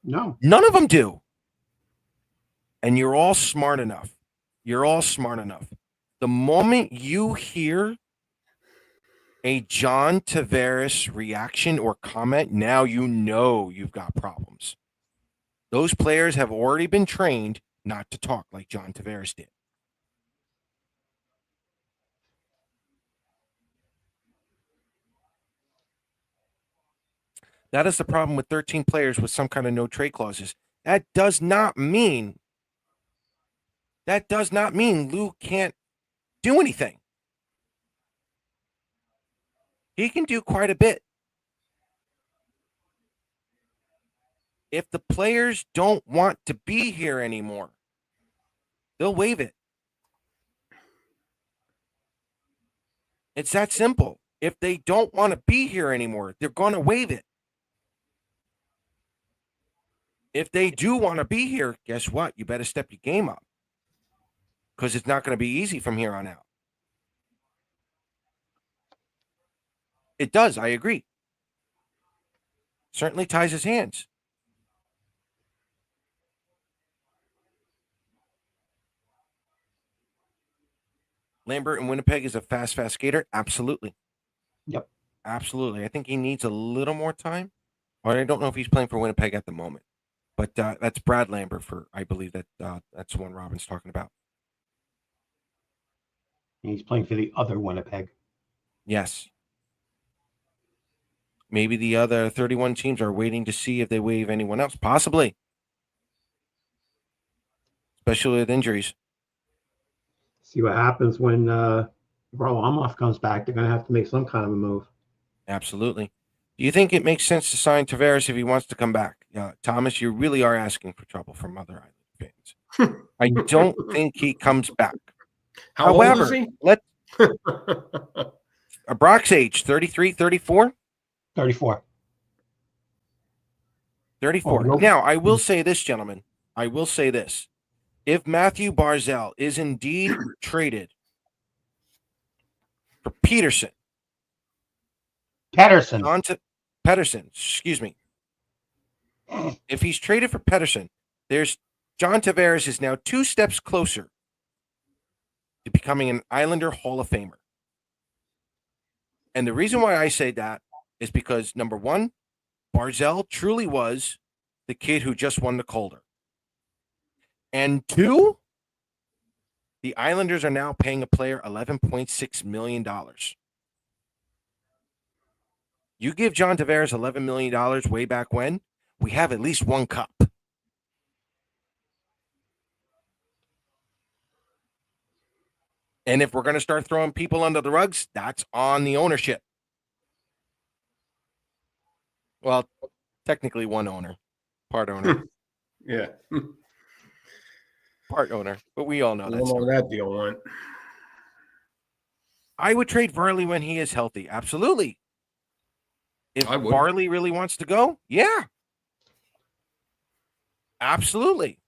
no. None of them do. And you're all smart enough. You're all smart enough. The moment you hear a John Tavares reaction or comment, now you know you've got problems. Those players have already been trained not to talk like John Tavares did. That is the problem with 13 players with some kind of no trade clauses. That does not mean Lou can't do anything. He can do quite a bit. If the players don't want to be here anymore, they'll waive it. It's that simple. If they don't want to be here anymore, they're going to waive it. If they do want to be here, guess what? You better step your game up, because it's not going to be easy from here on out. It does. I agree. Certainly ties his hands. Lambert in Winnipeg is a fast skater. Absolutely. Yep. Absolutely. I think he needs a little more time. Or I don't know if he's playing for Winnipeg at the moment. But that's Brad Lambert I believe that's the one Robin's talking about. And he's playing for the other Winnipeg. Yes. Maybe the other 31 teams are waiting to see if they waive anyone else. Possibly. Especially with injuries. See what happens when Varlamov comes back. They're going to have to make some kind of a move. Absolutely. Do you think it makes sense to sign Tavares if he wants to come back? Thomas, you really are asking for trouble from other Island fans. I don't think he comes back. How old is However, he? Brock's age, 33, 34? 34. 34. Oh, nope. Now, I will say this, gentlemen. I will say this. If Matthew Barzal is indeed traded for Pederson, Pederson, excuse me. If he's traded for Pederson, there's John Tavares is now 2 steps closer to becoming an Islander Hall of Famer. And the reason why I say that is because, number one, Barzal truly was the kid who just won the Calder. And 2, the Islanders are now paying a player $11.6 million. You give John Tavares $11 million way back when, we have at least 1 cup. And if we're going to start throwing people under the rugs, that's on the ownership. Well, technically 1 owner, part owner. Yeah. Part owner, but we all know I that. don't know that deal went. I would trade Varley when he is healthy. Absolutely. If I would. Varley really wants to go, yeah. Absolutely.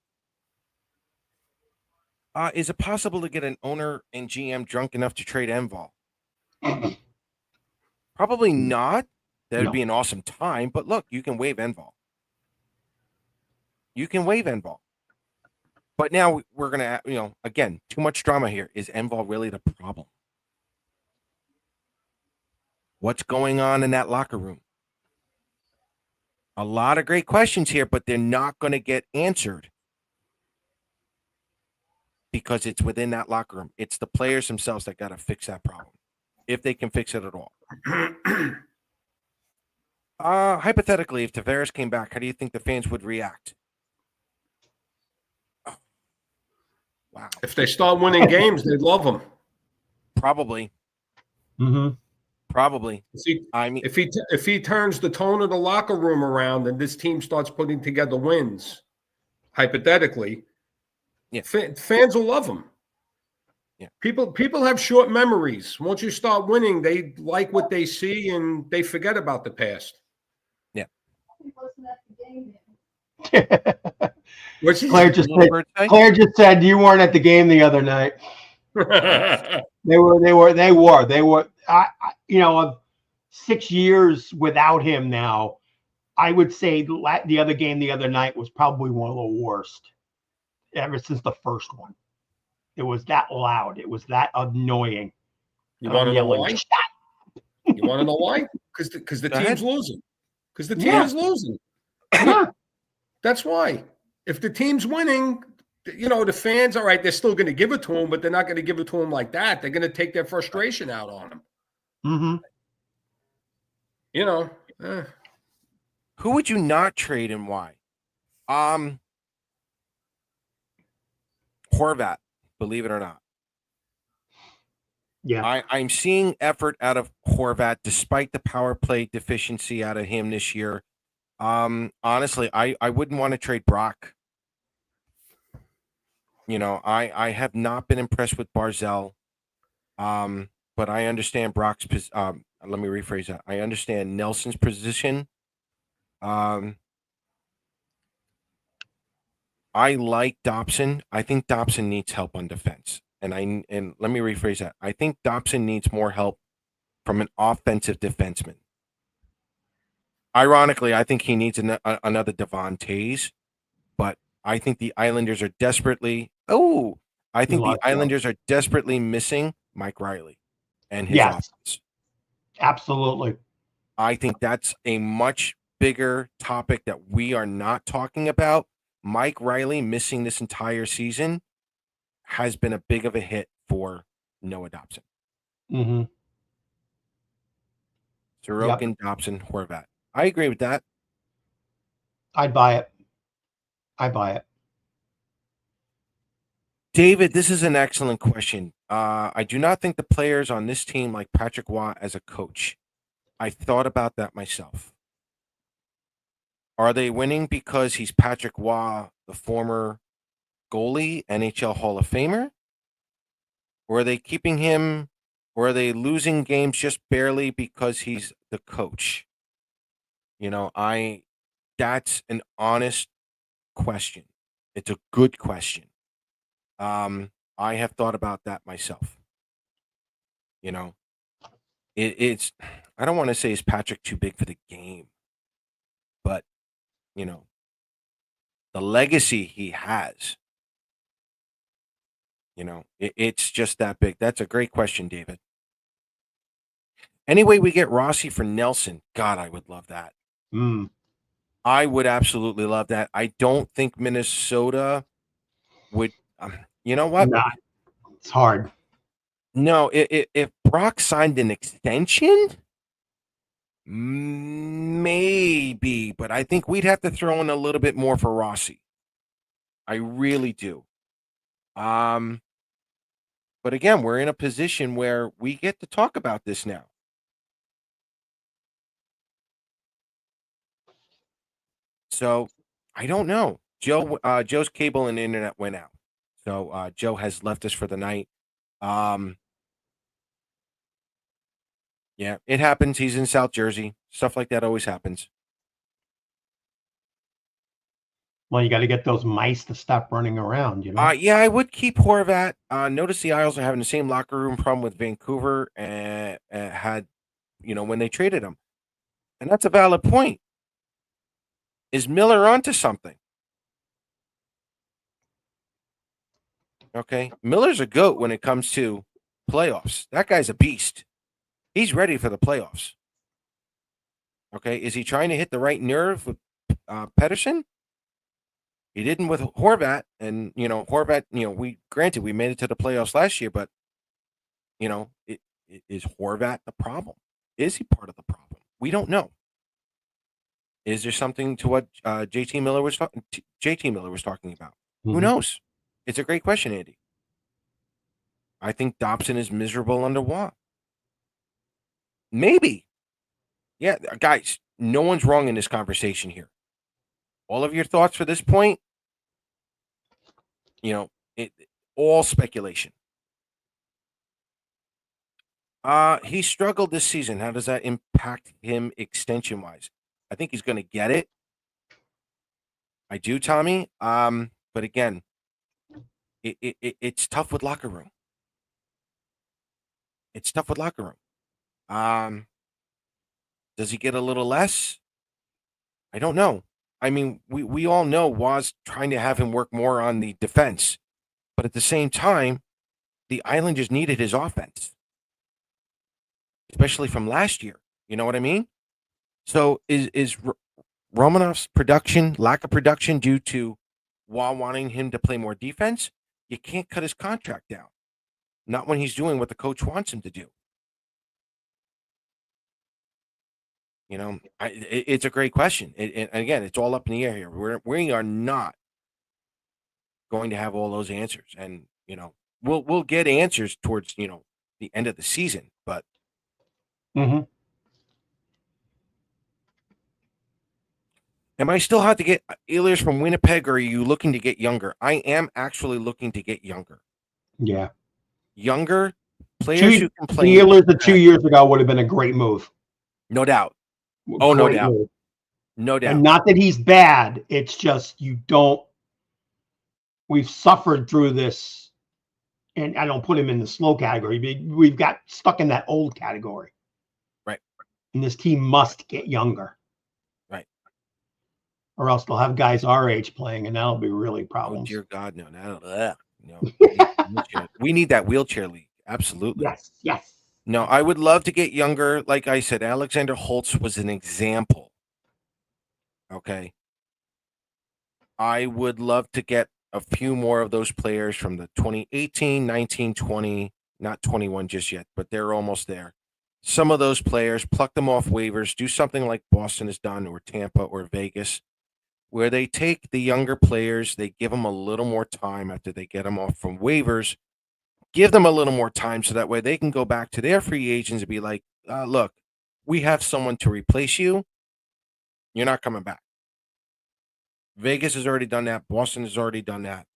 Is it possible to get an owner and GM drunk enough to trade Enval? Probably not. That would be an awesome time, but look, you can waive Enval. You can waive Enval. But now we're going to, again, too much drama here. Is Enval really the problem? What's going on in that locker room? A lot of great questions here, but they're not going to get answered because it's within that locker room. It's the players themselves that got to fix that problem, if they can fix it at all. Hypothetically, if Tavares came back, how do you think the fans would react? Oh, wow. If they start winning games, they'd love him. Probably. Mm-hmm. Probably. If he turns the tone of the locker room around and this team starts putting together wins, hypothetically, fans will love him. Yeah. People have short memories. Once you start winning, they like what they see and they forget about the past. Yeah. Claire just said you weren't at the game the other night. They were. 6 years without him now, I would say the other game the other night was probably one of the worst ever since the first one. It was that loud. It was that annoying. You want to know why? You want to know why? Because the team's losing. Because the team is losing. That's why. If the team's winning, the fans, all right, they're still going to give it to him, but they're not going to give it to him like that. They're going to take their frustration out on him. Mm-hmm. Who would you not trade and why? Horvat, believe it or not. Yeah. I'm seeing effort out of Horvat despite the power play deficiency out of him this year. Honestly, I wouldn't want to trade Brock. I have not been impressed with Barzal. But I understand Brock's let me rephrase that. I understand Nelson's position. I like Dobson. I think Dobson needs help on defense. And let me rephrase that. I think Dobson needs more help from an offensive defenseman. Ironically, I think he needs another Devon Tays, but I think the Islanders are desperately missing Mike Riley and his offense. Absolutely. I think that's a much bigger topic that we are not talking about. Mike Riley missing this entire season has been a big of a hit for Noah Dobson. Mm-hmm. Sorokin, Dobson, Horvat. I agree with that. I'd buy it. David, this is an excellent question. I do not think the players on this team like Patrick Waugh as a coach. I thought about that myself. Are they winning because he's Patrick Waugh, the former goalie, NHL Hall of Famer? Or are they keeping him, or are they losing games just barely because he's the coach? That's an honest question. It's a good question. I have thought about that myself. You know, it's, I don't want to say is Patrick too big for the game, but, you know, the legacy he has, it's just that big. That's a great question, David. Anyway, we get Rossi for Nelson. God, I would love that. I would absolutely love that. I don't think Minnesota would. You know what? Nah, it's hard. No, if Brock signed an extension, maybe, but I think we'd have to throw in a little bit more for Rossi. I really do. But again, we're in a position where we get to talk about this now. So I don't know. Joe's cable and internet went out. So Joe has left us for the night. Yeah, it happens. He's in South Jersey. Stuff like that always happens. Well, you got to get those mice to stop running around, Yeah, I would keep Horvat. Notice the Isles are having the same locker room problem with Vancouver and had, when they traded him. And that's a valid point. Is Miller onto something? Okay. Miller's a goat when it comes to playoffs. That guy's a beast. He's ready for the playoffs. Okay. Is he trying to hit the right nerve with Pedersen? He didn't with Horvat. And, Horvat, we made it to the playoffs last year, but, is Horvat the problem? Is he part of the problem? We don't know. Is there something to what JT Miller was talking about? Mm-hmm. Who knows? It's a great question, Andy. I think Dobson is miserable under Waugh. Maybe. Yeah, guys, no one's wrong in this conversation here. All of your thoughts for this point, all speculation. He struggled this season. How does that impact him extension-wise? I think he's going to get it. I do, Tommy. But again, it's tough with locker room. It's tough with locker room. Does he get a little less? I don't know. I mean, we all know Waugh's trying to have him work more on the defense, but at the same time, the Islanders needed his offense, especially from last year. You know what I mean? So is Romanov's lack of production due to Waugh wanting him to play more defense? You can't cut his contract down. Not when he's doing what the coach wants him to do. It's a great question. And again, it's all up in the air here. We are not going to have all those answers. And, we'll get answers towards, the end of the season. But Mm-hmm. am I still hot to get Ehlers from Winnipeg, or are you looking to get younger? I am actually looking to get younger. Yeah. Younger players who can play. Ehlers 2 years ago would have been a great move. No doubt. Oh, no doubt. Move. No doubt. And not that he's bad. It's just we've suffered through this, and I don't put him in the slow category. We've got stuck in that old category. Right. And this team must get younger. Right. Or else they'll have guys our age playing, and that'll be really problems. Oh, dear God, no. We need that wheelchair league. Absolutely. Yes. No, I would love to get younger. Like I said, Alexander Holtz was an example. Okay. I would love to get a few more of those players from the 2018, 19, 20, not 21 just yet, but they're almost there. Some of those players, pluck them off waivers, do something like Boston has done, or Tampa or Vegas, where they take the younger players, they give them a little more time after they get them off from waivers, give them a little more time so that way they can go back to their free agents and be like, look, we have someone to replace you, you're not coming back. Vegas has already done that. Boston has already done that.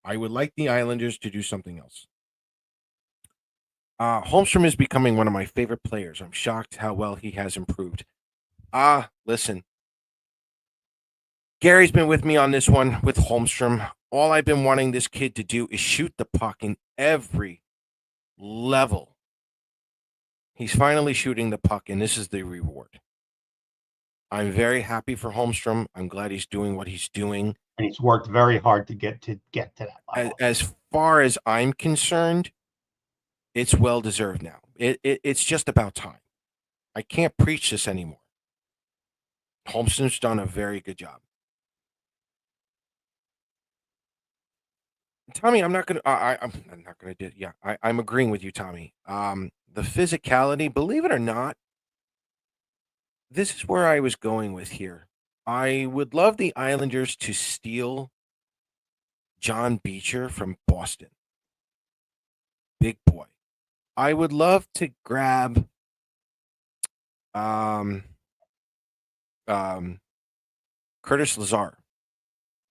I would like the Islanders to do something else. Holmstrom is becoming one of my favorite players. I'm shocked how well he has improved. Listen. Gary's been with me on this one with Holmstrom. All I've been wanting this kid to do is shoot the puck in every level. He's finally shooting the puck, and this is the reward. I'm very happy for Holmstrom. I'm glad he's doing what he's doing. And he's worked very hard to get to that level. As far as I'm concerned, it's well deserved now. It's just about time. I can't preach this anymore. Holmstrom's done a very good job. Tommy, I'm not gonna. I'm not gonna do. Yeah, I'm agreeing with you, Tommy. The physicality, believe it or not, this is where I was going with here. I would love the Islanders to steal John Beecher from Boston. Big boy. I would love to grab Curtis Lazar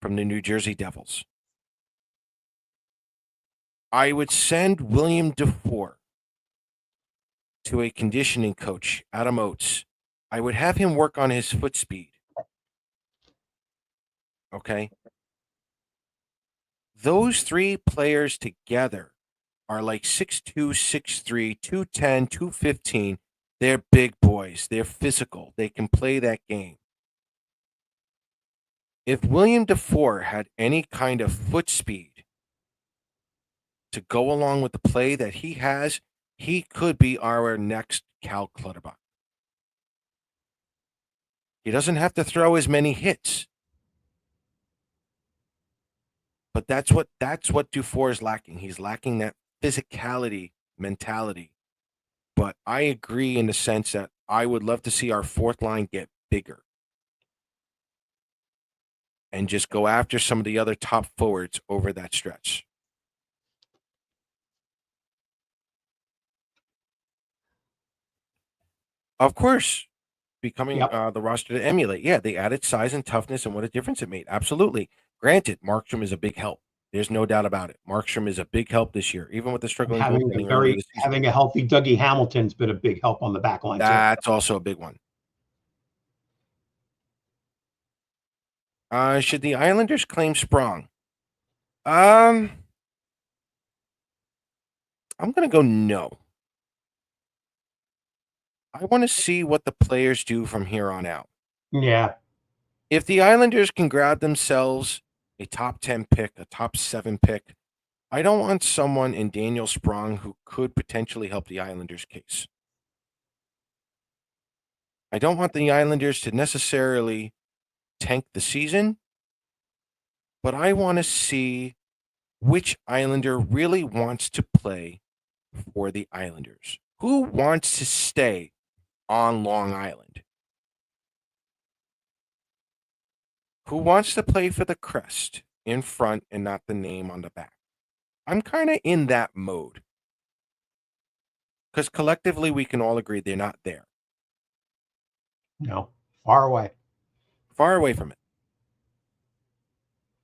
from the New Jersey Devils. I would send William DeFore to a conditioning coach, Adam Oates. I would have him work on his foot speed. Okay? Those three players together are like 6'2", 6'3", 210, 215. They're big boys. They're physical. They can play that game. If William DeFore had any kind of foot speed to go along with the play that he has, he could be our next Cal Clutterbuck. He doesn't have to throw as many hits. But that's what DeFore is lacking. He's lacking that physicality mentality. But I agree in the sense that I would love to see our fourth line get bigger and just go after some of the other top forwards over that stretch. Of course, becoming the roster to emulate. Yeah, they added size and toughness, and what a difference it made. Absolutely. Granted, Markstrom is a big help. There's no doubt about it. Markstrom is a big help this year, even with the struggling goaltending earlier this season. Having a healthy Dougie Hamilton's been a big help on the back line. That's also a big one. Should the Islanders claim Sprong? I'm going to go no. I want to see what the players do from here on out. Yeah. If the Islanders can grab themselves a top 10 pick, a top 7 pick, I don't want someone in Daniel Sprong who could potentially help the Islanders' case. I don't want the Islanders to necessarily tank the season, but I want to see which Islander really wants to play for the Islanders. Who wants to stay on Long Island? Who wants to play for the crest in front and not the name on the back? I'm kind of in that mode. Because collectively, we can all agree they're not there. No, far away. Far away from it.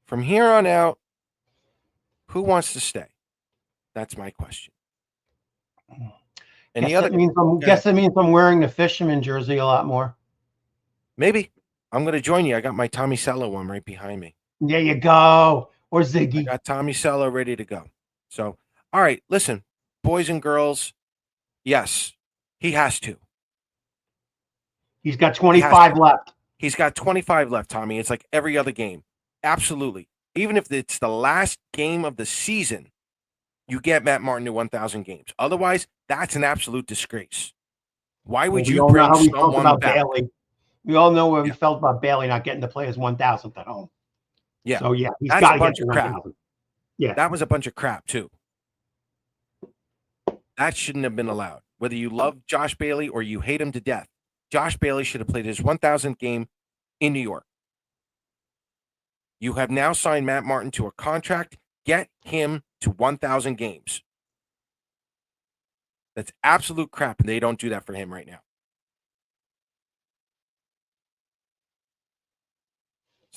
From here on out, who wants to stay? That's my question. And guess that means I'm wearing the fisherman jersey a lot more. Maybe. I'm going to join you. I got my Tommy Sello one right behind me. There you go. Or Ziggy. I got Tommy Sello ready to go. So, all right, listen, boys and girls, yes, he has to. He's got 25 left. He's got 25 left, Tommy. It's like every other game. Absolutely. Even if it's the last game of the season, you get Matt Martin to 1,000 games. Otherwise, that's an absolute disgrace. Why would you bring someone back? Bailey. We all know what we felt about Bailey not getting to play his 1,000th at home. Yeah. So, yeah, he's got to get to 1,000. Yeah. That was a bunch of crap, too. That shouldn't have been allowed. Whether you love Josh Bailey or you hate him to death, Josh Bailey should have played his 1,000th game in New York. You have now signed Matt Martin to a contract. Get him to 1,000 games. That's absolute crap, and they don't do that for him right now.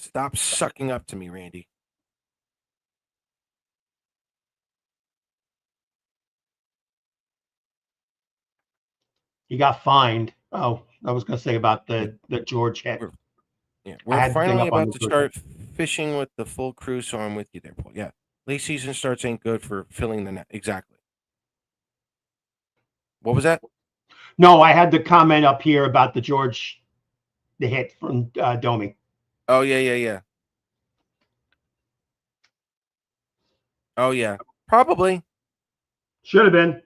Stop sucking up to me, Randy. He got fined. Oh, I was going to say about the George hit. We're finally about to start fishing with the full crew, so I'm with you there, Paul. Yeah, late season starts ain't good for filling the net. Exactly. What was that? No, I had the comment up here about the George, the hit from Domi. Oh yeah. Oh yeah, probably. Should have been.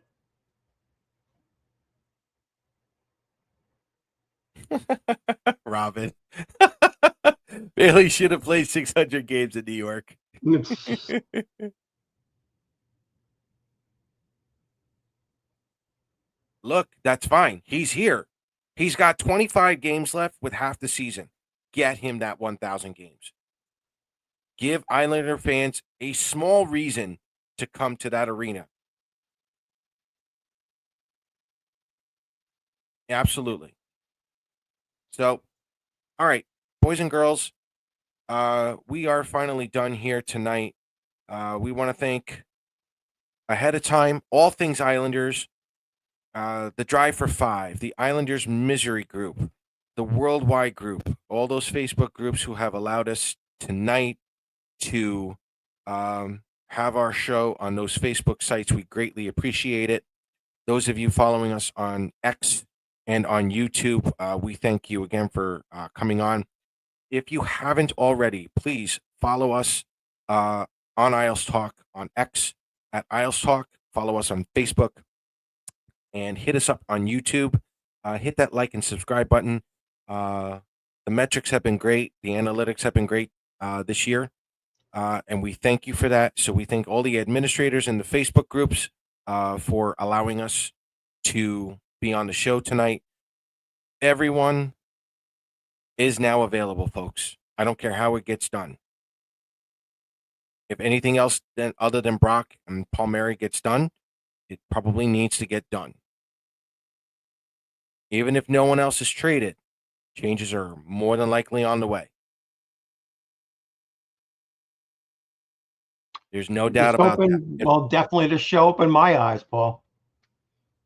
Robin. Bailey should have played 600 games in New York. Look, that's fine. He's here. He's got 25 games left with half the season. Get him that 1,000 games. Give Islander fans a small reason to come to that arena. Absolutely. So, all right, boys and girls, we are finally done here tonight. We want to thank ahead of time all things Islanders, the Drive for Five, the Islanders Misery Group, the Worldwide Group, all those Facebook groups who have allowed us tonight to have our show on those Facebook sites. We greatly appreciate it. Those of you following us on X and on YouTube, we thank you again for coming on. If you haven't already, please follow us on Isles Talk on X at Isles Talk. Follow us on Facebook and hit us up on YouTube. Hit that like and subscribe button. The metrics have been great. The analytics have been great this year. And we thank you for that. So we thank all the administrators in the Facebook groups for allowing us to be on the show tonight. Everyone is now available, folks. I don't care how it gets done. If anything else other than Brock and Palmieri gets done, it probably needs to get done. Even if no one else is traded, changes are more than likely on the way. There's no doubt about that. Well, definitely to show up in my eyes, Paul.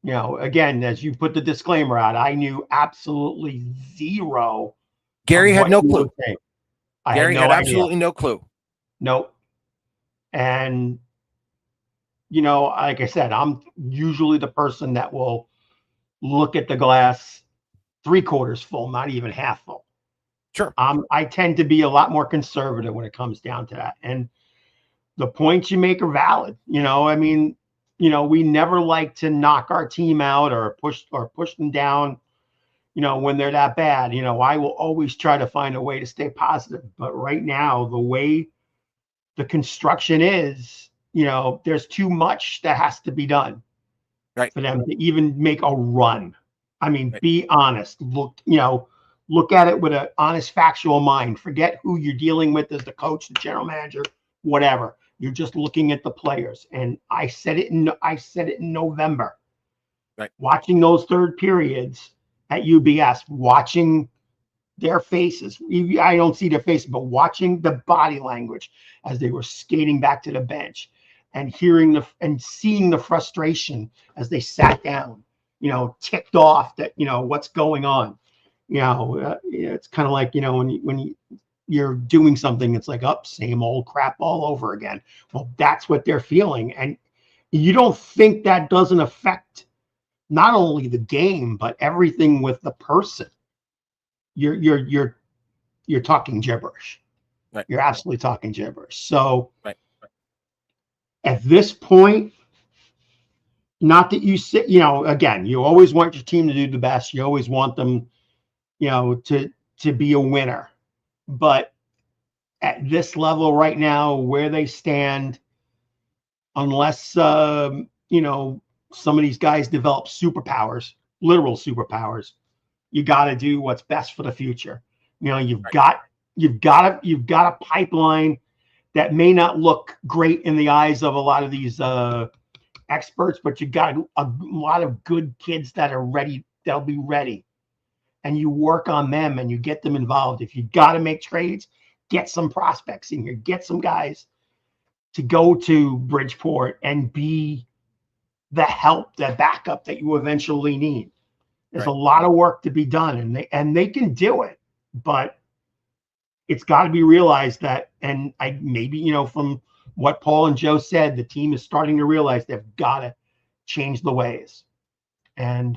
You know, again, as you put the disclaimer out, I knew absolutely zero. Gary had no clue. Gary had absolutely no clue. Nope. And, you know, like I said, I'm usually the person that will look at the glass 3/4 full, not even half full. Sure. I tend to be a lot more conservative when it comes down to that. And the points you make are valid. You know, I mean, you know, we never like to knock our team out or push them down, you know, when they're that bad. You know, I will always try to find a way to stay positive. But right now, the way the construction is, you know, there's too much that has to be done for them to even make a run. I mean, be honest. Look at it with an honest, factual mind. Forget who you're dealing with as the coach, the general manager, whatever. You're just looking at the players. And I said it in November. Right. Watching those third periods at UBS, watching their faces. I don't see their faces, but watching the body language as they were skating back to the bench and hearing and seeing the frustration as they sat down, you know, ticked off that, you know, what's going on. You know, it's kind of like, you know, when you're doing something, it's like, same old crap all over again. Well, that's what they're feeling. And you don't think that doesn't affect not only the game, but everything with the person. You're talking gibberish. Right. You're absolutely talking gibberish. So right. At this point, not that you sit, you know, again, you always want your team to do the best. You always want them, you know, to be a winner. But at this level right now, where they stand, unless you know, some of these guys develop superpowers, literal superpowers, you got to do what's best for the future. You know, you've got a pipeline that may not look great in the eyes of a lot of these experts, but you got a lot of good kids that are ready. They'll be ready, and you work on them and you get them involved. If you got to make trades, get some prospects in here, get some guys to go to Bridgeport and be the help, the backup that you eventually need. There's Right. a lot of work to be done, and they can do it, but it's got to be realized that, and I maybe, from what Paul and Joe said, the team is starting to realize they've got to change the ways. And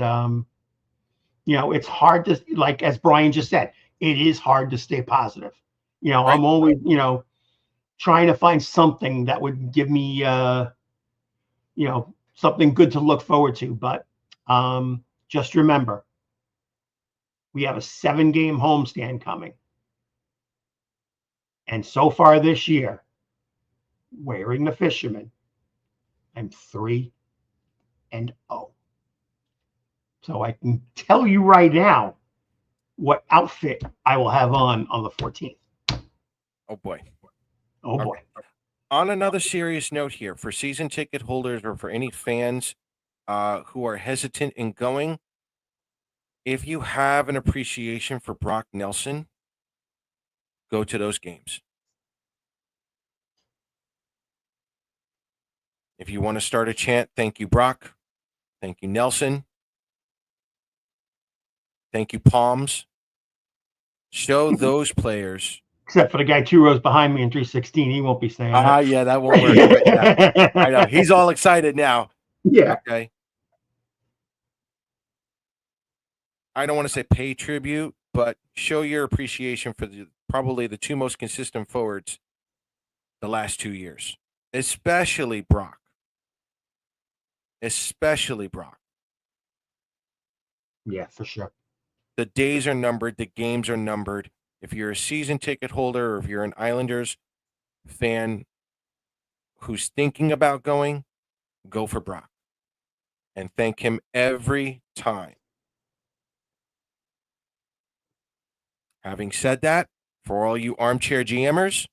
it's hard to, like as Brian just said, it is hard to stay positive. Right. I'm always, trying to find something that would give me something good to look forward to. But just remember, we have a 7-game homestand coming. And so far this year, wearing the fisherman, I'm 3-0. So I can tell you right now what outfit I will have on the 14th. Oh boy. Oh boy. Okay. On another serious note here, for season ticket holders or for any fans who are hesitant in going, if you have an appreciation for Brock Nelson, go to those games. If you want to start a chant, thank you, Brock. Thank you, Nelson. Thank you, Palms. Show those players. Except for the guy 2 rows behind me in 316, he won't be saying that. Yeah, that won't work. But yeah, I know. He's all excited now. Yeah. Okay. I don't want to say pay tribute, but show your appreciation for probably the 2 most consistent forwards the last 2 years, especially Brock. Especially Brock. Yeah, for sure. The days are numbered. The games are numbered. If you're a season ticket holder or if you're an Islanders fan who's thinking about going, go for Brock and thank him every time. Having said that, for all you armchair GMers,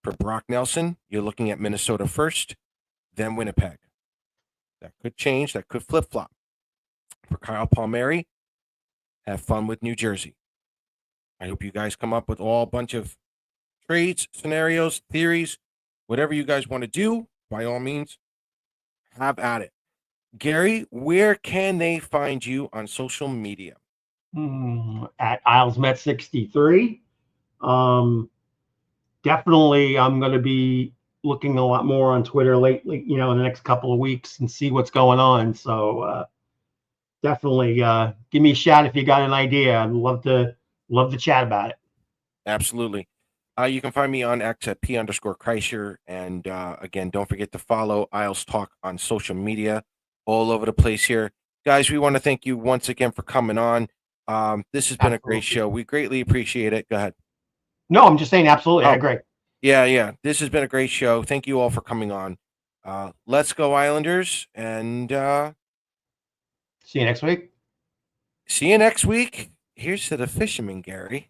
for Brock Nelson, you're looking at Minnesota first, then Winnipeg. That could change. That could flip-flop. For Kyle Palmieri, have fun with New Jersey. I hope you guys come up with all a bunch of trades, scenarios, theories, whatever you guys want to do. By all means, have at it. Gary, where can they find you on social media? At IslesMet63. Definitely, I'm going to be looking a lot more on Twitter lately, in the next couple of weeks and see what's going on. So definitely give me a shout if you got an idea. I'd love to chat about it. Absolutely. You can find me on X at P_Kreischer. And again, don't forget to follow Isles Talk on social media all over the place here. Guys, we want to thank you once again for coming on. This has been a great show. We greatly appreciate it. Go ahead. No, I'm just saying, absolutely. I agree. Yeah. This has been a great show. Thank you all for coming on. Let's go Islanders. And see you next week. See you next week. Here's to the fisherman, Gary.